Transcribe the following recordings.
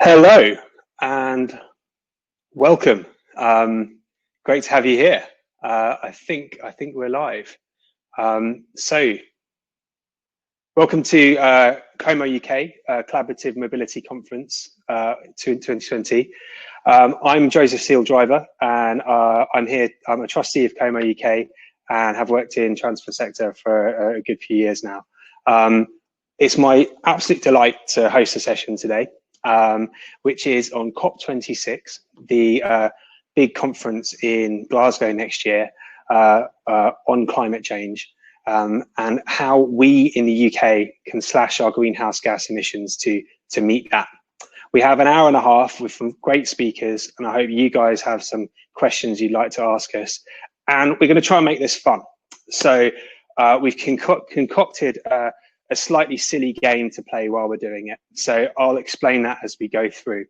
Hello and welcome. Great to have you here. I think we're live. So welcome to COMO UK Collaborative Mobility Conference 2020. I'm Joseph Seal Driver, and I'm here. I'm a trustee of COMO UK and have worked in transport sector for a good few years now. It's my absolute delight to host a session today, which is on COP26, the big conference in Glasgow next year on climate change, and how we in the UK can slash our greenhouse gas emissions to meet that. We have an hour and a half with some great speakers, and I hope you guys have some questions you'd like to ask us. And we're going to try and make this fun. So we've concocted a slightly silly game to play while we're doing it. So I'll explain that as we go through.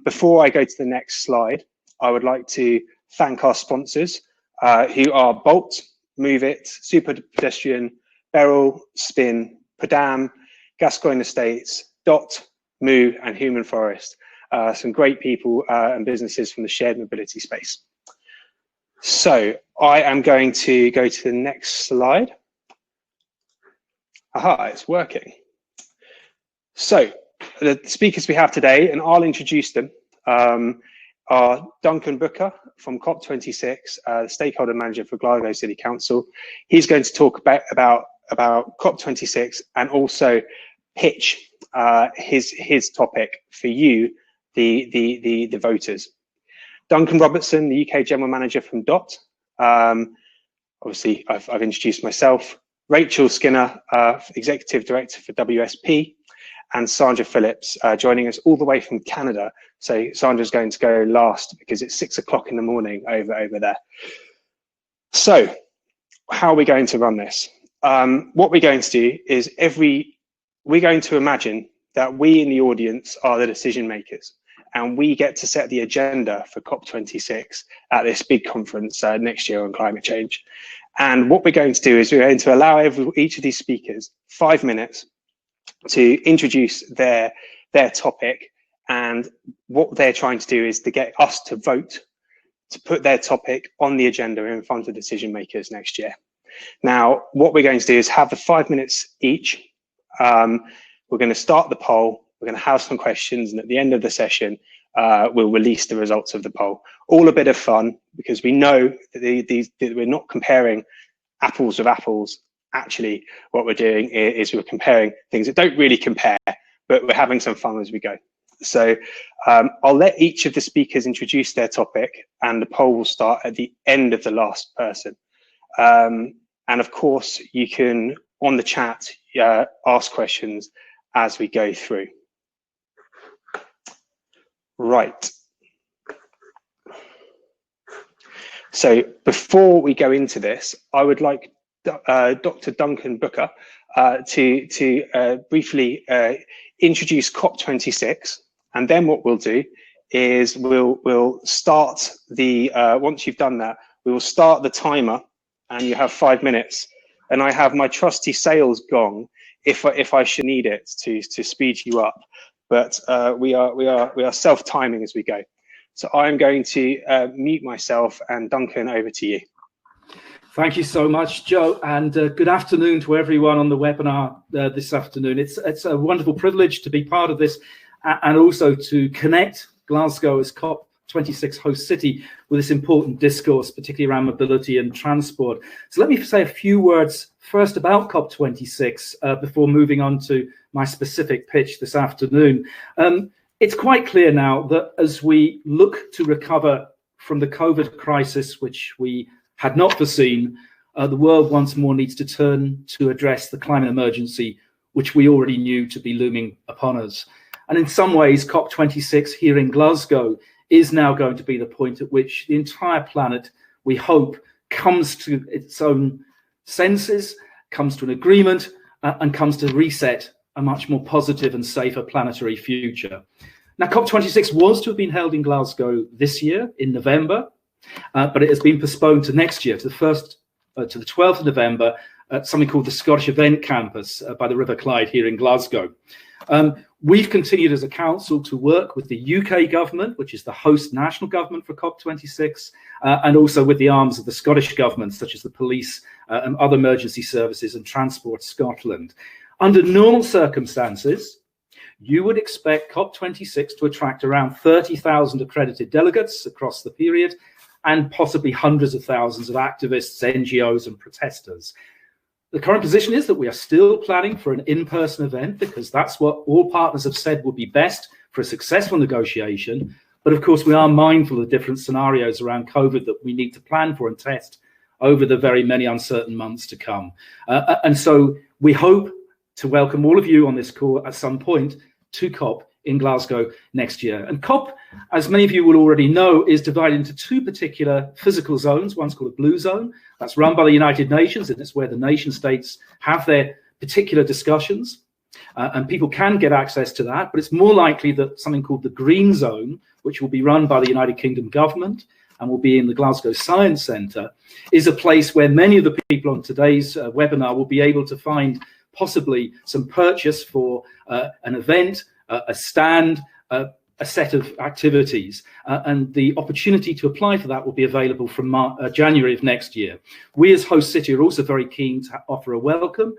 Before I go to the next slide, I would like to thank our sponsors, who are Bolt, Move It, Super Pedestrian, Beryl, Spin, Padam, Gascoigne Estates, Dot, Moo, and Human Forest. Some great people and businesses from the shared mobility space. So I am going to go to the next slide. Aha, it's working. So the speakers we have today, and I'll introduce them, are Duncan Booker from COP26, the stakeholder manager for Glasgow City Council. He's going to talk about COP26 and also pitch his topic for you, the voters. Duncan Robertson, the UK General Manager from DOT. Obviously, I've introduced myself. Rachel Skinner, Executive Director for WSP, and Sandra Phillips, joining us all the way from Canada. So Sandra's going to go last because it's 6 o'clock in the morning over there. So how are we going to run this? What we're going to do is we're going to imagine that we in the audience are the decision makers, and we get to set the agenda for COP26 at this big conference next year on climate change. And what we're going to do is we're going to allow each of these speakers 5 minutes to introduce their topic, and what they're trying to do is to get us to vote to put their topic on the agenda in front of decision makers next year. Now, what we're going to do is have the 5 minutes each. We're going to start the poll. We're going to have some questions, and at the end of the session, we'll release the results of the poll. All a bit of fun, because we know that we're not comparing apples with apples. Actually, what we're doing is we're comparing things that don't really compare, but we're having some fun as we go. So I'll let each of the speakers introduce their topic, and the poll will start at the end of the last person. And of course, you can, on the chat, ask questions as we go through. Right. So before we go into this, I would like Dr. Duncan Booker to briefly introduce COP26, and then what we'll do is we'll start the once you've done that, we will start the timer, and you have 5 minutes. And I have my trusty sales gong if I should need it to speed you up. But we are self-timing as we go. So I'm going to mute myself, and Duncan, over to you. Thank you so much, Joe, and good afternoon to everyone on the webinar this afternoon. It's a wonderful privilege to be part of this, and also to connect Glasgow as COP26 host city with this important discourse, particularly around mobility and transport. So let me say a few words first about COP26 before moving on to my specific pitch this afternoon. It's quite clear now that as we look to recover from the COVID crisis, which we had not foreseen, the world once more needs to turn to address the climate emergency, which we already knew to be looming upon us. And in some ways, COP26 here in Glasgow is now going to be the point at which the entire planet, we hope, comes to its own senses, comes to an agreement, and comes to reset a much more positive and safer planetary future. Now, COP26 was to have been held in Glasgow this year in November, but it has been postponed to next year, to the 12th of November, at something called the Scottish Event Campus by the River Clyde here in Glasgow. We've continued as a council to work with the UK government, which is the host national government for COP26, and also with the arms of the Scottish government, such as the police and other emergency services and Transport Scotland. Under normal circumstances, you would expect COP26 to attract around 30,000 accredited delegates across the period, and possibly hundreds of thousands of activists, NGOs, and protesters. The current position is that we are still planning for an in-person event because that's what all partners have said would be best for a successful negotiation. But of course, we are mindful of different scenarios around COVID that we need to plan for and test over the very many uncertain months to come. And so we hope to welcome all of you on this call at some point to COP in Glasgow next year. And COP, as many of you will already know, is divided into two particular physical zones. One's called a blue zone. That's run by the United Nations, and it's where the nation states have their particular discussions. And people can get access to that, but it's more likely that something called the green zone, which will be run by the United Kingdom government and will be in the Glasgow Science Centre, is a place where many of the people on today's webinar will be able to find possibly some purchase for an event, a stand, a set of activities, and the opportunity to apply for that will be available from January of next year. We as host city are also very keen to offer a welcome.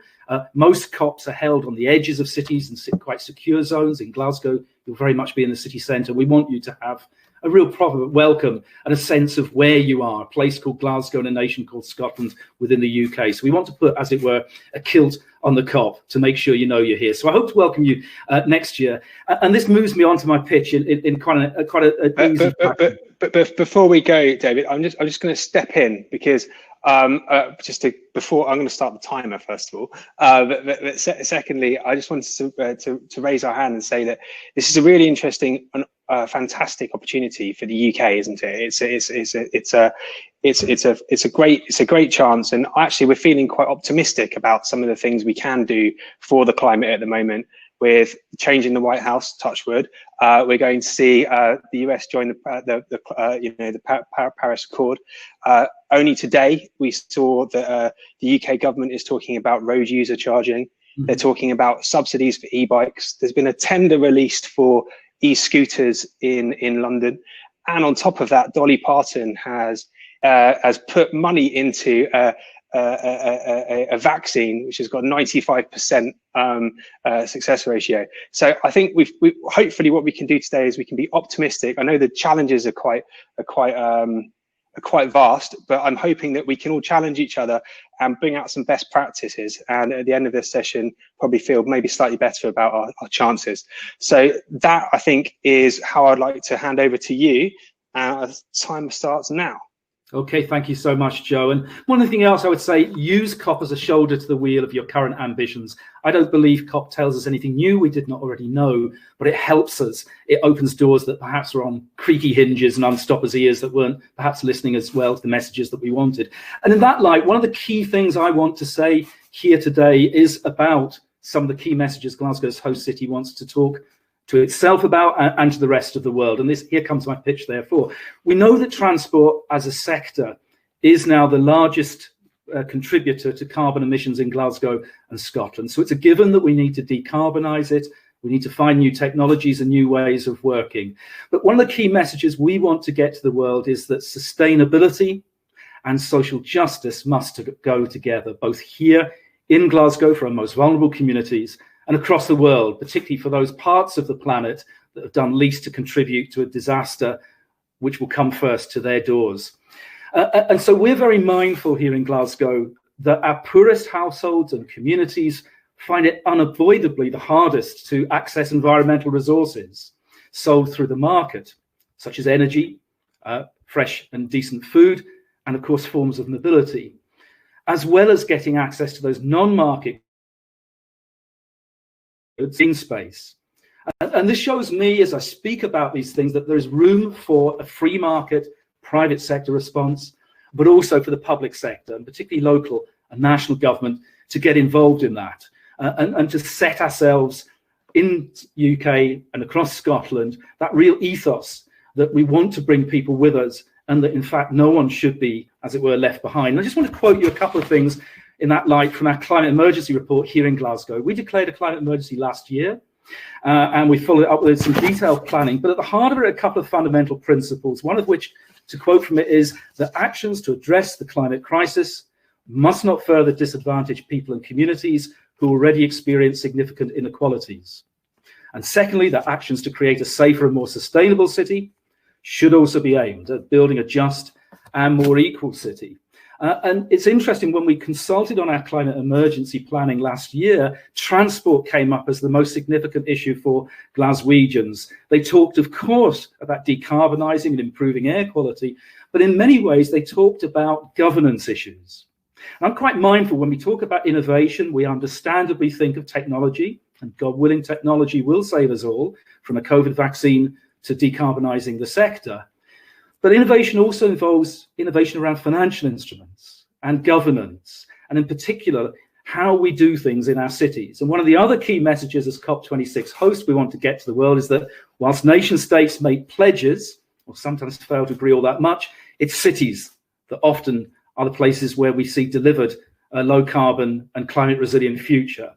Most COPs are held on the edges of cities and quite secure zones. In Glasgow, you'll very much be in the city centre. We want you to have a real proper welcome and a sense of where you are, a place called Glasgow and a nation called Scotland within the UK. So we want to put, as it were, a kilt on the COP to make sure you know you're here. So I hope to welcome you next year. And this moves me on to my pitch in quite an easy pattern. But before we go, David, I'm just going to step in because before I'm going to start the timer first of all. But secondly, I just wanted to raise our hand and say that this is a really interesting and fantastic opportunity for the UK, isn't it? It's a great chance, and actually we're feeling quite optimistic about some of the things we can do for the climate at the moment. With changing the White House, touch wood, we're going to see the US join the Paris Accord. Only today we saw that the UK government is talking about road user charging. Mm-hmm. They're talking about subsidies for e-bikes. There's been a tender released for e-scooters in London, and on top of that, Dolly Parton has put money into a vaccine which has got 95% success ratio. So I think we hopefully what we can do today is we can be optimistic. I know the challenges are quite vast, but I'm hoping that we can all challenge each other and bring out some best practices, and at the end of this session probably feel maybe slightly better about our chances. So that, I think, is how I'd like to hand over to you. Time starts now. Okay, thank you so much, Joe. And one thing else I would say, use COP as a shoulder to the wheel of your current ambitions. I don't believe COP tells us anything new we did not already know, but it helps us. It opens doors that perhaps are on creaky hinges and unstoppers ears that weren't perhaps listening as well to the messages that we wanted. And in that light, one of the key things I want to say here today is about some of the key messages Glasgow's host city wants to talk to itself about and to the rest of the world. And here comes my pitch therefore. We know that transport as a sector is now the largest contributor to carbon emissions in Glasgow and Scotland. So it's a given that we need to decarbonise it. We need to find new technologies and new ways of working. But one of the key messages we want to get to the world is that sustainability and social justice must go together, both here in Glasgow for our most vulnerable communities and across the world, particularly for those parts of the planet that have done least to contribute to a disaster which will come first to their doors. And so we're very mindful here in Glasgow that our poorest households and communities find it unavoidably the hardest to access environmental resources sold through the market, such as energy, fresh and decent food, and of course forms of mobility, as well as getting access to those non-market in space. And this shows me, as I speak about these things, that there's room for a free market, private sector response, but also for the public sector, and particularly local and national government, to get involved in that and to set ourselves in UK and across Scotland that real ethos that we want to bring people with us, and that in fact no one should be, as it were, left behind. And I just want to quote you a couple of things in that light from our climate emergency report here in Glasgow. We declared a climate emergency last year, And we followed it up with some detailed planning. But at the heart of it are a couple of fundamental principles, one of which, to quote from it, is that actions to address the climate crisis must not further disadvantage people and communities who already experience significant inequalities. And secondly, that actions to create a safer and more sustainable city should also be aimed at building a just and more equal city. And it's interesting, when we consulted on our climate emergency planning last year, transport came up as the most significant issue for Glaswegians. They talked, of course, about decarbonising and improving air quality, but in many ways they talked about governance issues. And I'm quite mindful when we talk about innovation, we understandably think of technology, and God willing, technology will save us all, from a COVID vaccine to decarbonising the sector. But innovation also involves innovation around financial instruments and governance, and in particular, how we do things in our cities. And one of the other key messages as COP26 host we want to get to the world is that whilst nation states make pledges, or sometimes fail to agree all that much, it's cities that often are the places where we see delivered a low carbon and climate resilient future.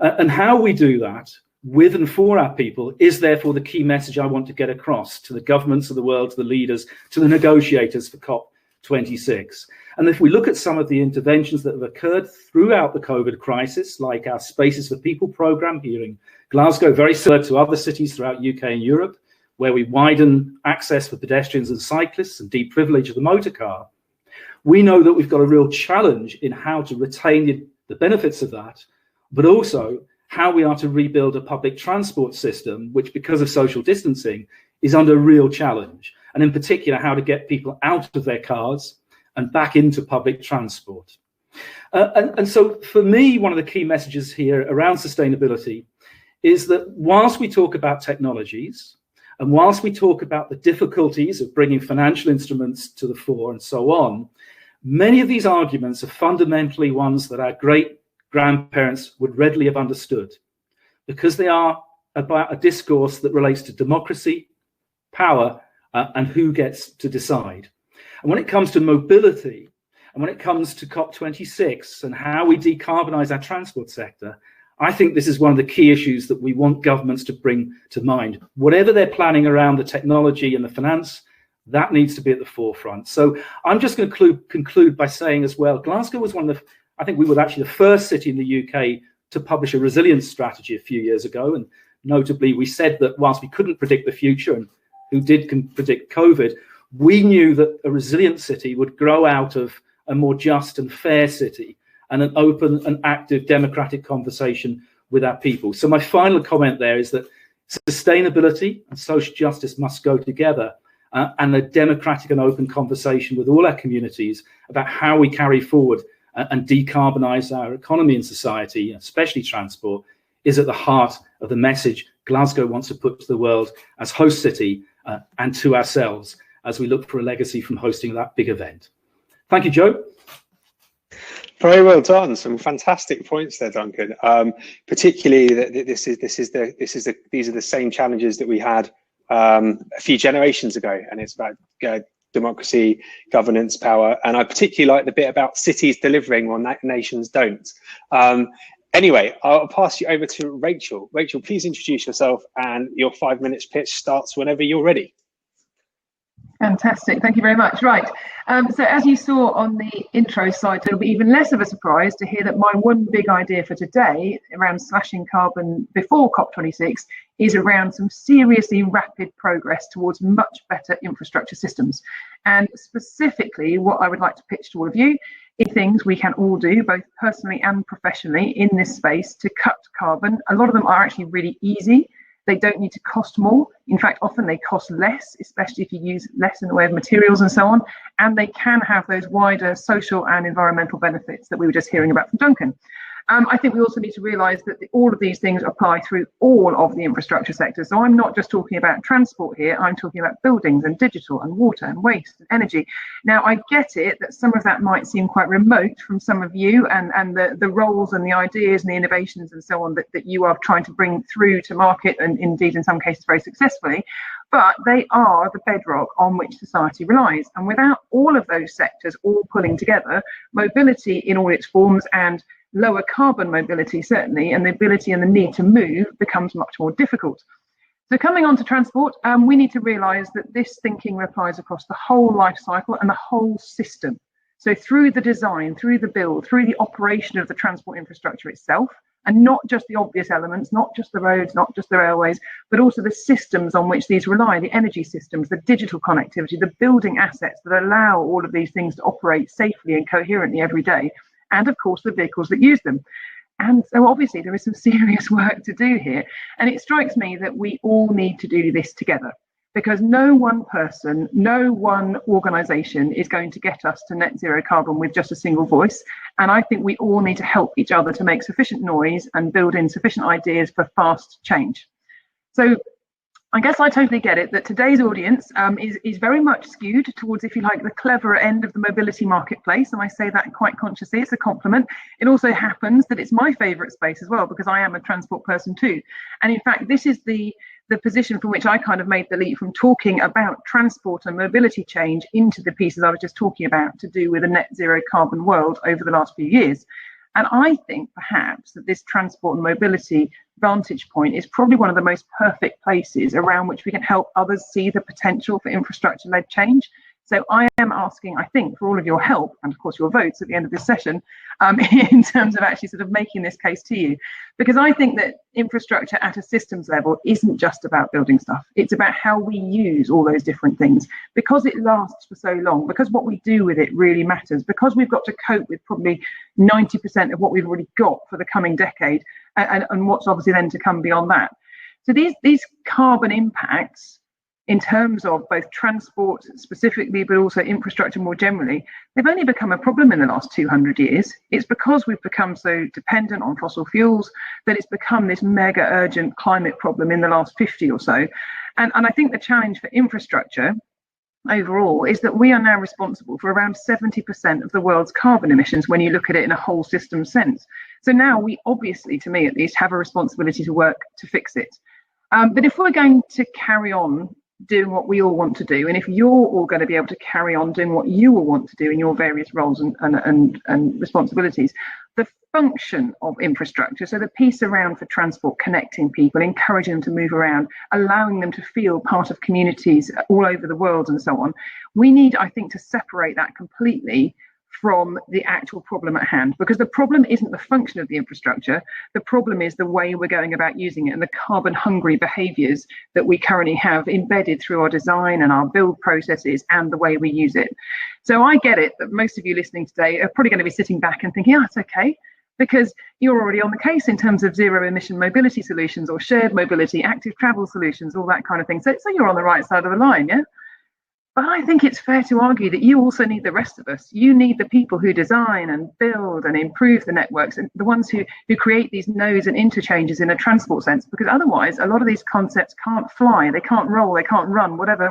And how we do that with and for our people is therefore the key message I want to get across to the governments of the world, to the leaders, to the negotiators for COP26. And if we look at some of the interventions that have occurred throughout the COVID crisis, like our Spaces for People programme here in Glasgow, very similar to other cities throughout UK and Europe, where we widen access for pedestrians and cyclists and deprivilege of the motor car, we know that we've got a real challenge in how to retain the benefits of that, but also how we are to rebuild a public transport system, which because of social distancing is under real challenge. And in particular, how to get people out of their cars and back into public transport. And so for me, one of the key messages here around sustainability is that whilst we talk about technologies, and whilst we talk about the difficulties of bringing financial instruments to the fore and so on, many of these arguments are fundamentally ones that our great grandparents would readily have understood, because they are about a discourse that relates to democracy, power, and who gets to decide. And when it comes to mobility, and when it comes to COP26 and how we decarbonise our transport sector, I think this is one of the key issues that we want governments to bring to mind. Whatever they're planning around the technology and the finance, that needs to be at the forefront. So I'm just going to conclude by saying as well, Glasgow was one of the, I think we were actually the first city in the UK to publish a resilience strategy a few years ago. And notably, we said that whilst we couldn't predict the future, and who did predict COVID, we knew that a resilient city would grow out of a more just and fair city and an open and active democratic conversation with our people. So my final comment there is that sustainability and social justice must go together, and a democratic and open conversation with all our communities about how we carry forward and decarbonise our economy and society, especially transport, is at the heart of the message Glasgow wants to put to the world as host city and to ourselves as we look for a legacy from hosting that big event. Thank you, Joe. Very well done. Some fantastic points there, Duncan. Particularly that these are the same challenges that we had a few generations ago, and it's about democracy, governance, power. And I particularly like the bit about cities delivering while nations don't. Anyway, I'll pass you over to Rachel. Rachel, please introduce yourself, and your 5 minutes pitch starts whenever you're ready. Fantastic, thank you very much. Right, so as you saw on the intro slide, it'll be even less of a surprise to hear that my one big idea for today around slashing carbon before COP26 is around some seriously rapid progress towards much better infrastructure systems. And specifically, what I would like to pitch to all of you is things we can all do, both personally and professionally, in this space to cut carbon. A lot of them are actually really easy. They don't need to cost more. In fact, often they cost less, especially if you use less in the way of materials and so on. And they can have those wider social and environmental benefits that we were just hearing about from Duncan. I think we also need to realise that all of these things apply through all of the infrastructure sectors. So I'm not just talking about transport here, I'm talking about buildings and digital and water and waste and energy. Now, I get it that some of that might seem quite remote from some of you and the roles and the ideas and the innovations and so on that you are trying to bring through to market, and indeed in some cases very successfully, but they are the bedrock on which society relies. And without all of those sectors all pulling together, mobility in all its forms and lower carbon mobility, certainly, and the ability and the need to move becomes much more difficult. So coming on to transport, we need to realise that this thinking applies across the whole life cycle and the whole system. So through the design, through the build, through the operation of the transport infrastructure itself, and not just the obvious elements, not just the roads, not just the railways, but also the systems on which these rely, the energy systems, the digital connectivity, the building assets that allow all of these things to operate safely and coherently every day, and of course the vehicles that use them. And so obviously there is some serious work to do here. And it strikes me that we all need to do this together, because no one person, no one organisation is going to get us to net zero carbon with just a single voice. And I think we all need to help each other to make sufficient noise and build in sufficient ideas for fast change. So I guess I totally get it that today's audience is very much skewed towards, if you like, the cleverer end of the mobility marketplace. And I say that quite consciously, it's a compliment. It also happens that it's my favourite space as well, because I am a transport person too. And in fact, this is the position from which I kind of made the leap from talking about transport and mobility change into the pieces I was just talking about to do with a net zero carbon world over the last few years. And I think perhaps that this transport and mobility vantage point is probably one of the most perfect places around which we can help others see the potential for infrastructure-led change. So I am asking, I think, for all of your help and of course your votes at the end of this session in terms of actually sort of making this case to you, because I think that infrastructure at a systems level isn't just about building stuff. It's about how we use all those different things, because it lasts for so long, because what we do with it really matters, because we've got to cope with probably 90% of what we've already got for the coming decade and what's obviously then to come beyond that. So these carbon impacts, in terms of both transport specifically, but also infrastructure more generally, they've only become a problem in the last 200 years. It's because we've become so dependent on fossil fuels that it's become this mega urgent climate problem in the last 50 or so. And I think the challenge for infrastructure overall is that we are now responsible for around 70% of the world's carbon emissions when you look at it in a whole system sense. So now we obviously, to me at least, have a responsibility to work to fix it. But if we're going to carry on doing what we all want to do, and if you're all going to be able to carry on doing what you all want to do in your various roles and responsibilities, the function of infrastructure, so the piece around for transport, connecting people, encouraging them to move around, allowing them to feel part of communities all over the world and so on, we need, I think, to separate that completely from the actual problem at hand, because the problem isn't the function of the infrastructure. The problem is the way we're going about using it and the carbon hungry behaviours that we currently have embedded through our design and our build processes and the way we use it. So I get it that most of you listening today are probably going to be sitting back and thinking, yeah, it's okay, because you're already on the case in terms of zero emission mobility solutions or shared mobility, active travel solutions, all that kind of thing. So you're on the right side of the line, yeah? But I think it's fair to argue that you also need the rest of us. You need the people who design and build and improve the networks, and the ones who create these nodes and interchanges in a transport sense, because otherwise a lot of these concepts can't fly, they can't roll, they can't run, whatever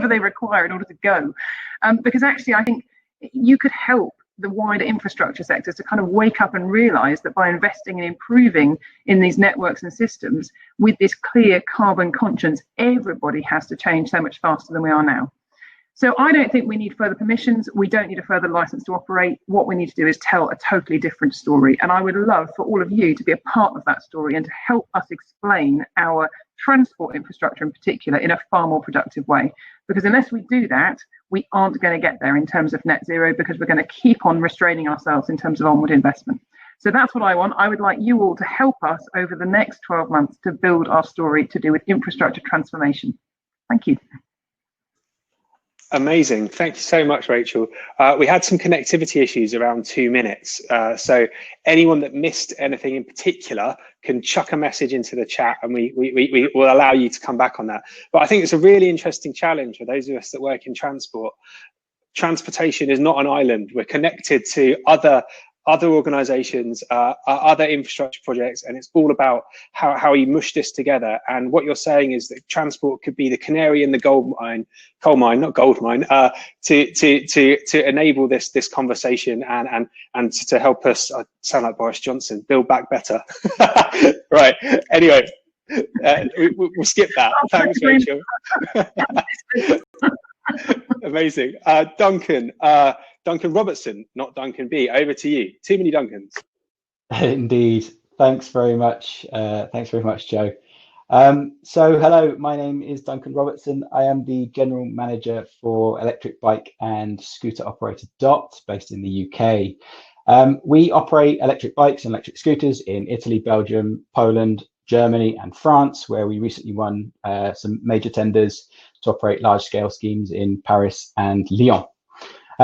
they require in order to go. Because actually I think you could help the wider infrastructure sectors to kind of wake up and realize that by investing and improving in these networks and systems with this clear carbon conscience, everybody has to change so much faster than we are now. So I don't think we need further permissions. We don't need a further license to operate. What we need to do is tell a totally different story. And I would love for all of you to be a part of that story and to help us explain our transport infrastructure in particular in a far more productive way. Because unless we do that, we aren't going to get there in terms of net zero, because we're going to keep on restraining ourselves in terms of onward investment. So that's what I want. I would like you all to help us over the next 12 months to build our story to do with infrastructure transformation. Thank you. Amazing. Thank you so much, Rachel. We had some connectivity issues around 2 minutes. So anyone that missed anything in particular can chuck a message into the chat and we will allow you to come back on that. But I think it's a really interesting challenge for those of us that work in transport. Transportation is not an island. We're connected to other organizations, other infrastructure projects, and it's all about how you mush this together. And what you're saying is that transport could be the canary in the coal mine, not gold mine, to enable this conversation and to help us, I sound like Boris Johnson, build back better. Right, anyway, we'll skip that. Thanks, Rachel. Amazing. Duncan Robertson, not Duncan B, over to you. Too many Duncans. Indeed. Thanks very much. Thanks very much, Joe. So hello, my name is Duncan Robertson. I am the General Manager for electric bike and scooter operator DOT, based in the UK. We operate electric bikes and electric scooters in Italy, Belgium, Poland, Germany, and France, where we recently won some major tenders to operate large-scale schemes in Paris and Lyon.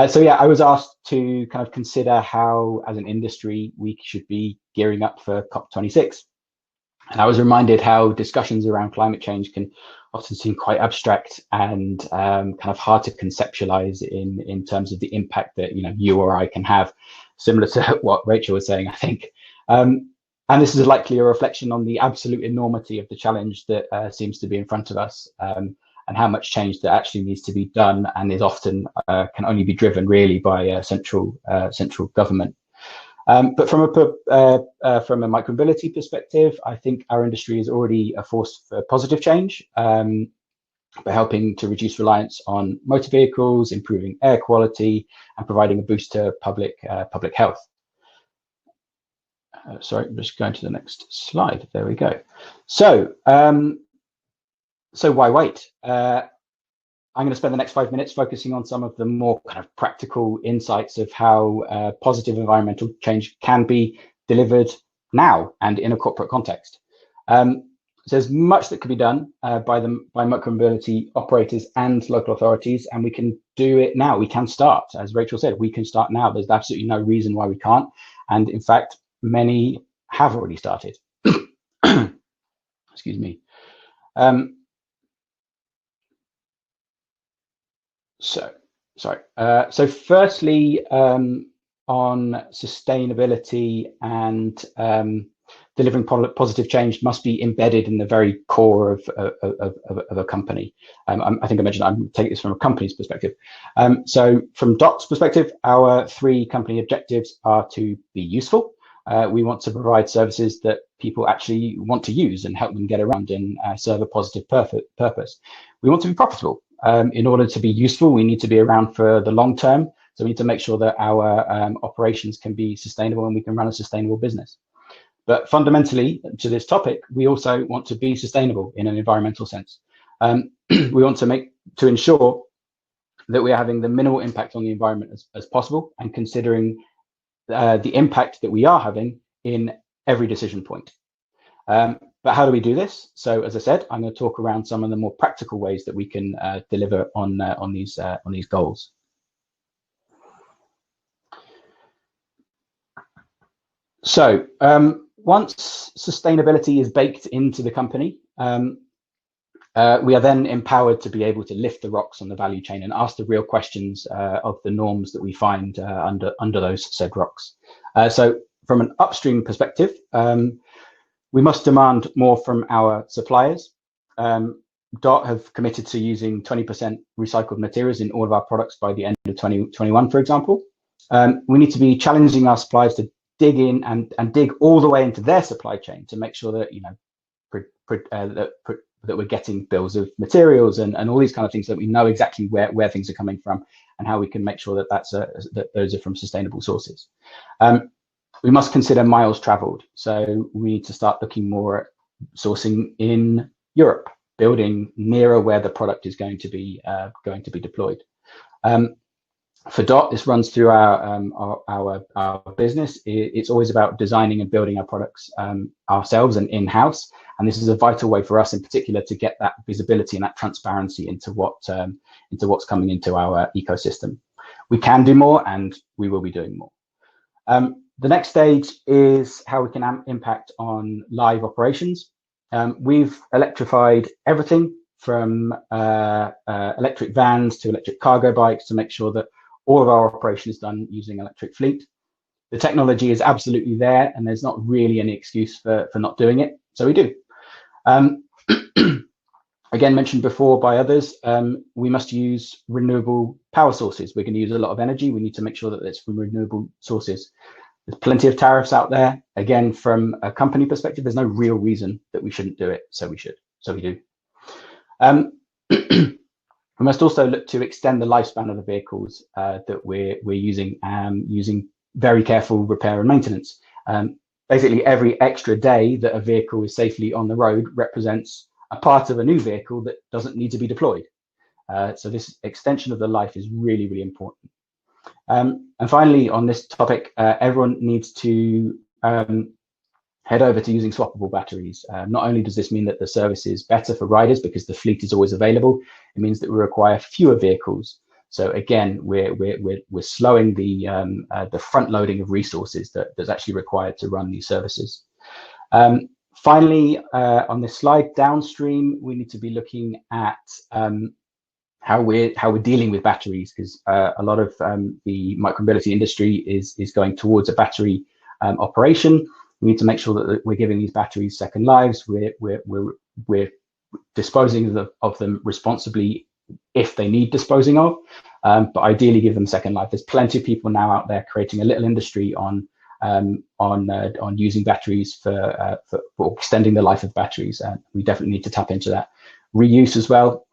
So yeah, I was asked to kind of consider how, as an industry, we should be gearing up for COP26. And I was reminded how discussions around climate change can often seem quite abstract and kind of hard to conceptualize in terms of the impact that you or I can have, similar to what Rachel was saying, I think. And this is likely a reflection on the absolute enormity of the challenge that seems to be in front of us, and how much change that actually needs to be done, and is often can only be driven really by central government. But from a micromobility perspective, I think our industry is already a force for positive change, by helping to reduce reliance on motor vehicles, improving air quality, and providing a boost to public health. Sorry, I'm just going to the next slide. There we go. So why wait? I'm going to spend the next 5 minutes focusing on some of the more kind of practical insights of how positive environmental change can be delivered now and in a corporate context. So there's much that can be done by micromobility operators and local authorities, and we can do it now. We can start, as Rachel said, we can start now. There's absolutely no reason why we can't. And in fact, many have already started. Excuse me. So firstly, on sustainability and delivering positive change must be embedded in the very core of a company. I think I mentioned I'm taking this from a company's perspective. So from DOT's perspective, our 3 company objectives are to be useful. We want to provide services that people actually want to use and help them get around and serve a positive purpose. We want to be profitable. In order to be useful, we need to be around for the long term. So we need to make sure that our operations can be sustainable and we can run a sustainable business. But fundamentally, to this topic, we also want to be sustainable in an environmental sense. We want to ensure that we are having the minimal impact on the environment as possible, and considering the impact that we are having in every decision point. But how do we do this? So, as I said, I'm going to talk around some of the more practical ways that we can deliver on these goals. So, once sustainability is baked into the company, we are then empowered to be able to lift the rocks on the value chain and ask the real questions of the norms that we find under those said rocks. So, from an upstream perspective, we must demand more from our suppliers. DOT have committed to using 20% recycled materials in all of our products by the end of 2021, for example. We need to be challenging our suppliers to dig in and dig all the way into their supply chain to make sure that that we're getting bills of materials and all these kind of things, so that we know exactly where things are coming from and how we can make sure that that those are from sustainable sources. We must consider miles traveled. So we need to start looking more at sourcing in Europe, building nearer where the product is going to be deployed. For DOT, this runs through our business. It's always about designing and building our products ourselves and in-house. And this is a vital way for us in particular to get that visibility and that transparency into what's coming into our ecosystem. We can do more, and we will be doing more. The next stage is how we can impact on live operations. We've electrified everything from electric vans to electric cargo bikes to make sure that all of our operation is done using electric fleet. The technology is absolutely there, and there's not really any excuse for not doing it. So we do. Again, mentioned before by others, we must use renewable power sources. We're going to use a lot of energy. We need to make sure that it's from renewable sources. There's plenty of tariffs out there. Again, from a company perspective, there's no real reason that we shouldn't do it. So we should. So we do. We must also look to extend the lifespan of the vehicles that we're using, using very careful repair and maintenance. basically every extra day that a vehicle is safely on the road represents a part of a new vehicle that doesn't need to be deployed. So this extension of the life is really, really important. And finally, on this topic, everyone needs to head over to using swappable batteries. Not only does this mean that the service is better for riders because the fleet is always available, it means that we require fewer vehicles. So again, we're slowing the front loading of resources that's actually required to run these services. Finally, on this slide downstream, we need to be looking at how we're dealing with batteries, because a lot of the micromobility industry is going towards a battery operation. We need to make sure that we're giving these batteries second lives. We're disposing of them responsibly if they need disposing of, but ideally give them second life. There's plenty of people now out there creating a little industry on using batteries for extending the life of batteries. We definitely need to tap into that. Reuse as well,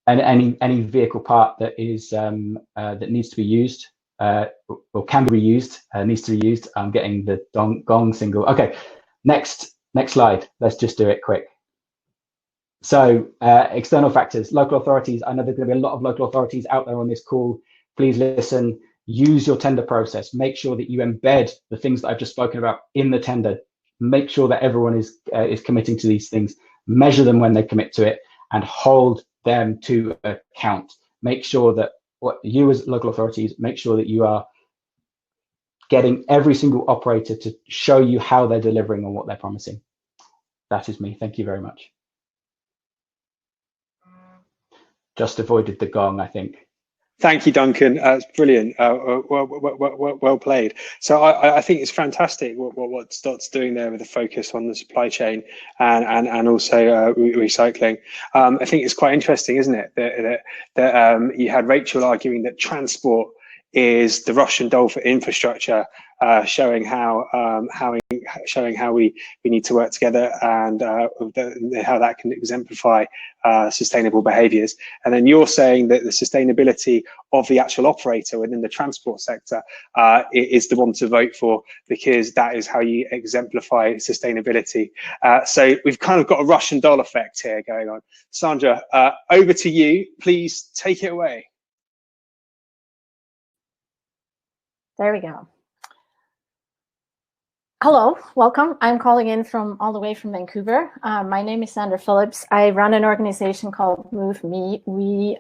and any vehicle part that is that needs to be used or can be reused needs to be used. I'm getting the gong single. Okay, next slide. Let's just do it quick. So external factors, local authorities. I know there's going to be a lot of local authorities out there on this call. Please listen. Use your tender process. Make sure that you embed the things that I've just spoken about in the tender. Make sure that everyone is committing to these things. Measure them when they commit to it, and hold them to account. Make sure that you as local authorities, make sure that you are getting every single operator to show you how they're delivering on what they're promising. That is me. Thank you very much. Just avoided the gong, I think. Thank you, Duncan. It's brilliant. Well played. So I think it's fantastic what Stott's doing there with the focus on the supply chain and also recycling. I think it's quite interesting, isn't it, that you had Rachel arguing that transport is the Russian doll for infrastructure, showing how we need to work together and how that can exemplify sustainable behaviours. And then you're saying that the sustainability of the actual operator within the transport sector is the one to vote for, because that is how you exemplify sustainability. So we've kind of got a Russian doll effect here going on. Sandra, over to you. Please take it away. There we go. Hello, welcome. I'm calling in all the way from Vancouver. My name is Sandra Phillips. I run an organization called Move Me. We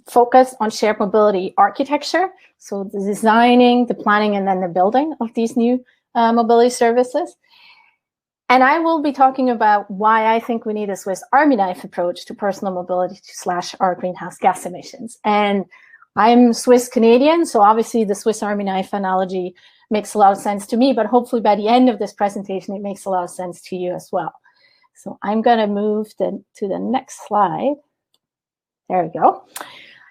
focus on shared mobility architecture, so the designing, the planning, and then the building of these new mobility services. And I will be talking about why I think we need a Swiss Army knife approach to personal mobility to slash our greenhouse gas emissions. And I'm Swiss Canadian, so obviously the Swiss Army knife analogy makes a lot of sense to me, but hopefully by the end of this presentation, it makes a lot of sense to you as well. So I'm going to move to the next slide. There we go.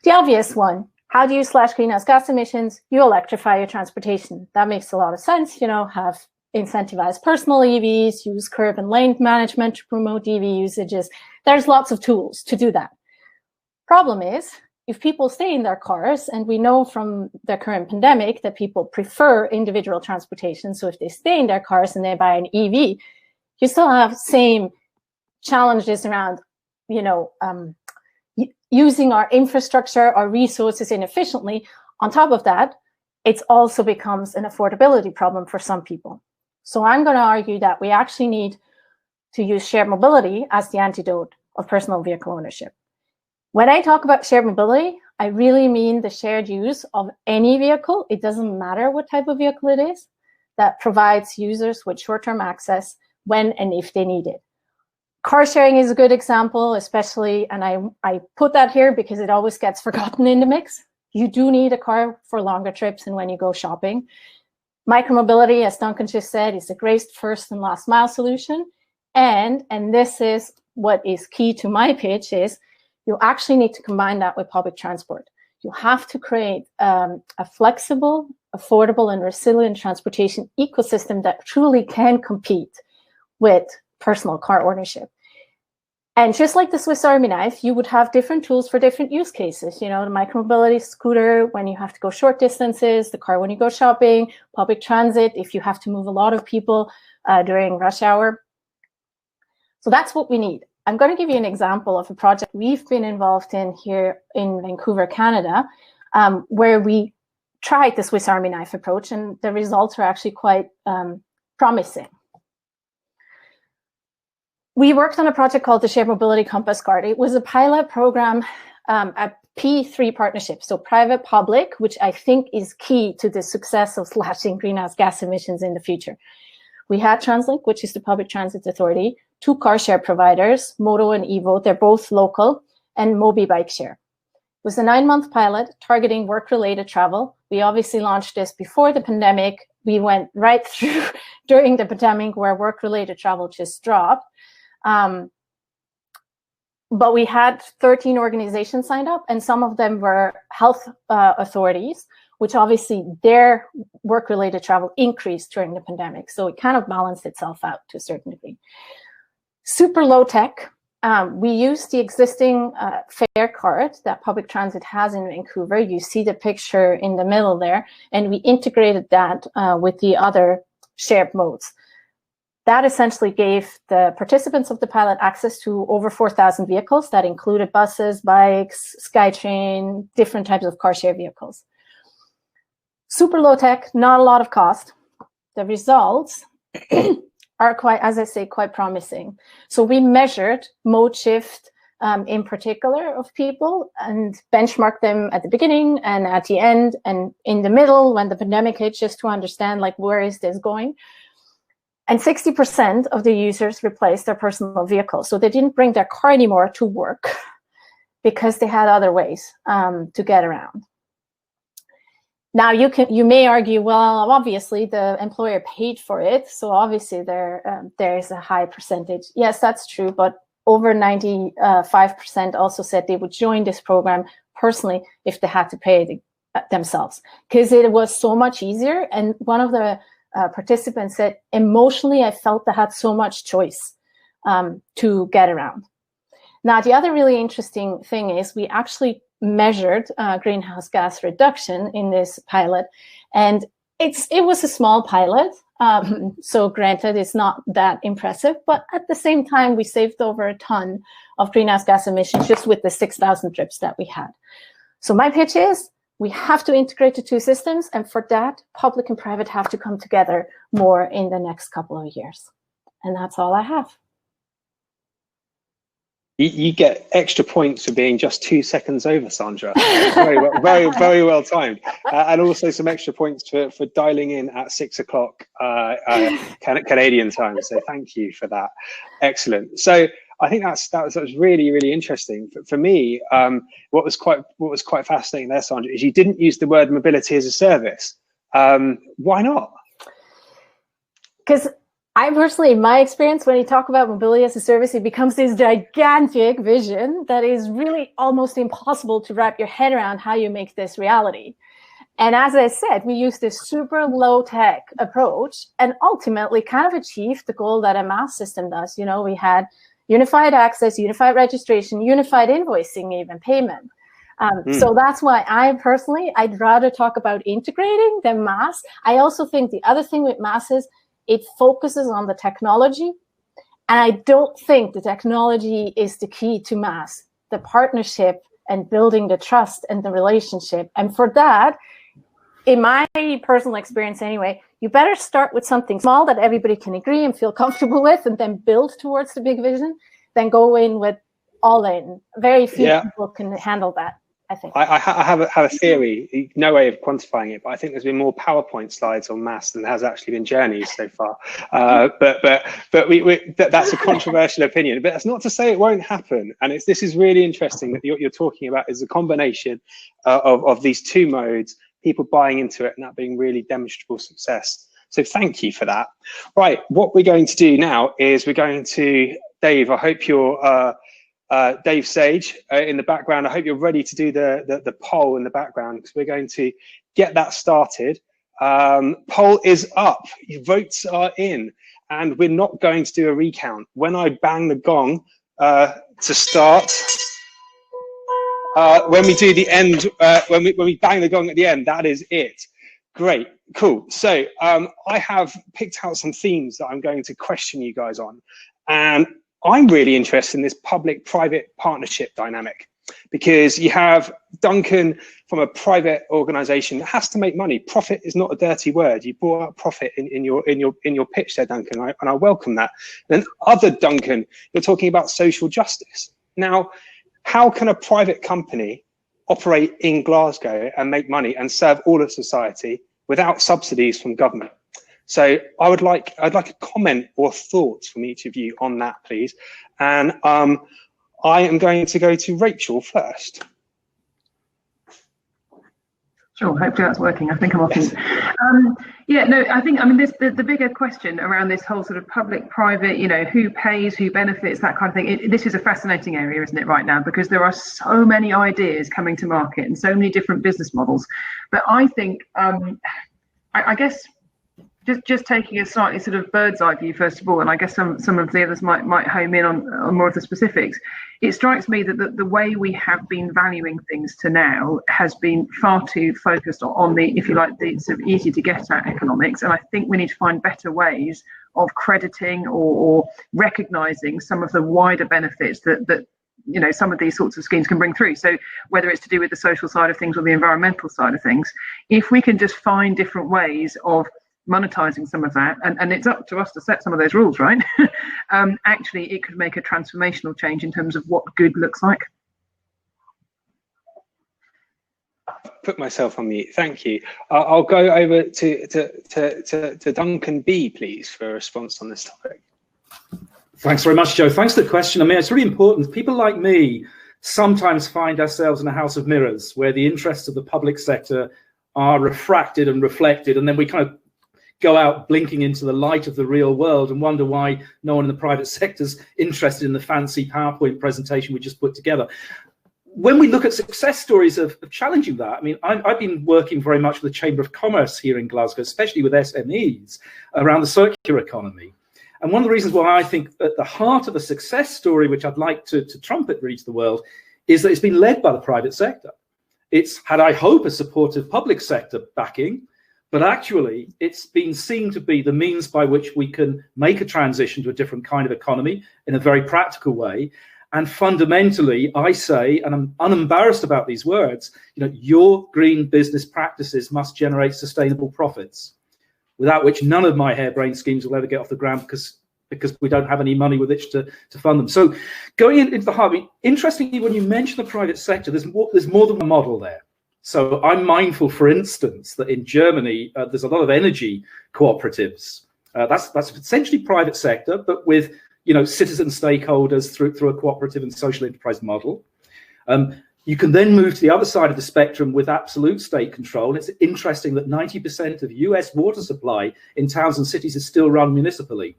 The obvious one, how do you slash greenhouse gas emissions? You electrify your transportation. That makes a lot of sense, have incentivized personal EVs, use curb and lane management to promote EV usages. There's lots of tools to do that. Problem is, if people stay in their cars, and we know from the current pandemic that people prefer individual transportation, so if they stay in their cars and they buy an EV, you still have same challenges around, using our infrastructure, our resources inefficiently. On top of that, it also becomes an affordability problem for some people. So I'm going to argue that we actually need to use shared mobility as the antidote of personal vehicle ownership. When I talk about shared mobility, I really mean the shared use of any vehicle. It doesn't matter what type of vehicle it is, that provides users with short-term access when and if they need it. Car sharing is a good example, especially, and I put that here because it always gets forgotten in the mix. You do need a car for longer trips and when you go shopping. Micromobility, as Duncan just said, is a great first and last mile solution. And this is what is key to my pitch is, you actually need to combine that with public transport. You have to create a flexible, affordable, and resilient transportation ecosystem that truly can compete with personal car ownership. And just like the Swiss Army knife, you would have different tools for different use cases. The micromobility scooter when you have to go short distances, the car when you go shopping, public transit if you have to move a lot of people during rush hour. So that's what we need. I'm going to give you an example of a project we've been involved in here in Vancouver, Canada, where we tried the Swiss Army knife approach, and the results are actually quite promising. We worked on a project called the Shared Mobility Compass Card. It was a pilot program, a P3 partnership, so private-public, which I think is key to the success of slashing greenhouse gas emissions in the future. We had TransLink, which is the Public Transit Authority, 2 car share providers, Moto and Evo, they're both local, and Mobi Bike Share. It was a 9-month pilot targeting work-related travel. We obviously launched this before the pandemic. We went right through during the pandemic where work-related travel just dropped. But we had 13 organizations signed up, and some of them were health authorities, which obviously their work-related travel increased during the pandemic. So it kind of balanced itself out to a certain degree. Super low tech. We used the existing fare card that public transit has in Vancouver. You see the picture in the middle there, and we integrated that with the other shared modes. That essentially gave the participants of the pilot access to over 4,000 vehicles. That included buses, bikes, SkyTrain, different types of car share vehicles. Super low tech, not a lot of cost. The results are quite, as I say, quite promising. So we measured mode shift in particular of people and benchmarked them at the beginning and at the end and in the middle when the pandemic hit, just to understand like where is this going. And 60% of the users replaced their personal vehicle. So they didn't bring their car anymore to work because they had other ways to get around. Now you may argue, well, obviously the employer paid for it, so obviously there is a high percentage. Yes, that's true, but over 95% also said they would join this program personally if they had to pay it themselves, because it was so much easier. And one of the participants said, emotionally, I felt I had so much choice to get around. Now, the other really interesting thing is we actually measured greenhouse gas reduction in this pilot, and it was a small pilot, so granted it's not that impressive, but at the same time we saved over a ton of greenhouse gas emissions just with the 6,000 trips that we had. So my pitch is we have to integrate the two systems, and for that public and private have to come together more in the next couple of years. And that's all I have. You get extra points for being just 2 seconds over, Sandra. Very well timed, and also some extra points for dialing in at 6 o'clock Canadian time. So thank you for that. Excellent. So I think that was really interesting. For me, what was quite fascinating there, Sandra, is you didn't use the word mobility as a service. Why not? Because I personally, in my experience, when you talk about mobility as a service, it becomes this gigantic vision that is really almost impossible to wrap your head around how you make this reality. And as I said, we used this super low-tech approach and ultimately kind of achieved the goal that a MAS system does. You know, we had unified access, unified registration, unified invoicing, even payment. So that's why I'd rather talk about integrating than MAS. I also think the other thing with MAS is it focuses on the technology. And I don't think the technology is the key to MAS, the partnership and building the trust and the relationship. And for that, in my personal experience anyway, you better start with something small that everybody can agree and feel comfortable with, and then build towards the big vision, then go in with all in. Very few people can handle that, I think. I have a theory, no way of quantifying it, but I think there's been more PowerPoint slides on MAS than there has actually been journeys so far. But that's a controversial opinion. But that's not to say it won't happen. And this is really interesting that you're talking about is a combination of these two modes, people buying into it and that being really demonstrable success. So thank you for that. Right, what we're going to do now is we're going to, Dave, I hope you're Dave Sage in the background. I hope you're ready to do the poll in the background, because we're going to get that started. Poll is up, your votes are in, and we're not going to do a recount. When I bang the gong to start, when we do the end, when we bang the gong at the end, that is it. Great, cool. So I have picked out some themes that I'm going to question you guys on. And I'm really interested in this public-private partnership dynamic, because you have Duncan from a private organization that has to make money. Profit is not a dirty word. You brought up profit in your pitch there, Duncan, and I welcome that. And then other Duncan, you're talking about social justice. Now, how can a private company operate in Glasgow and make money and serve all of society without subsidies from government? So I'd like a comment or thoughts from each of you on that, please. And I am going to go to Rachel first. Sure, hopefully that's working. I think I'm off. Yes. Yeah, no, I mean, the bigger question around this whole sort of public-private, you know, who pays, who benefits, that kind of thing. This is a fascinating area, isn't it, right now? Because there are so many ideas coming to market and so many different business models. But I think, I guess, just taking a slightly sort of bird's eye view first of all, and I guess some of the others might home in on more of the specifics. It strikes me that the way we have been valuing things to now has been far too focused on the, if you like, the sort of easy to get at economics, and I think we need to find better ways of crediting or recognizing some of the wider benefits that you know some of these sorts of schemes can bring through. So whether it's to do with the social side of things or the environmental side of things, if we can just find different ways of monetizing some of that, and it's up to us to set some of those rules, right? Actually, it could make a transformational change in terms of what good looks like. Put myself on mute. Thank you. I'll go over to Duncan B, please, for a response on this topic. Thanks very much, Joe. Thanks for the question. I mean, it's really important. People like me sometimes find ourselves in a house of mirrors where the interests of the public sector are refracted and reflected, and then we kind of go out blinking into the light of the real world and wonder why no one in the private sector's interested in the fancy PowerPoint presentation we just put together. When we look at success stories of challenging that, I mean, I've been working very much with the Chamber of Commerce here in Glasgow, especially with SMEs around the circular economy. And one of the reasons why I think at the heart of a success story, which I'd like to trumpet reach the world, is that it's been led by the private sector. It's had, I hope, a supportive public sector backing, but actually it's been seen to be the means by which we can make a transition to a different kind of economy in a very practical way. And fundamentally, I say, and I'm unembarrassed about these words, you know, your green business practices must generate sustainable profits, without which none of my harebrained schemes will ever get off the ground because we don't have any money with which to fund them. So going into the heart, I mean, interestingly, when you mention the private sector, there's more than one model there. So I'm mindful, for instance, that in Germany, there's a lot of energy cooperatives. That's essentially private sector, but with, you know, citizen stakeholders through a cooperative and social enterprise model. You can then move to the other side of the spectrum with absolute state control. And it's interesting that 90% of US water supply in towns and cities is still run municipally,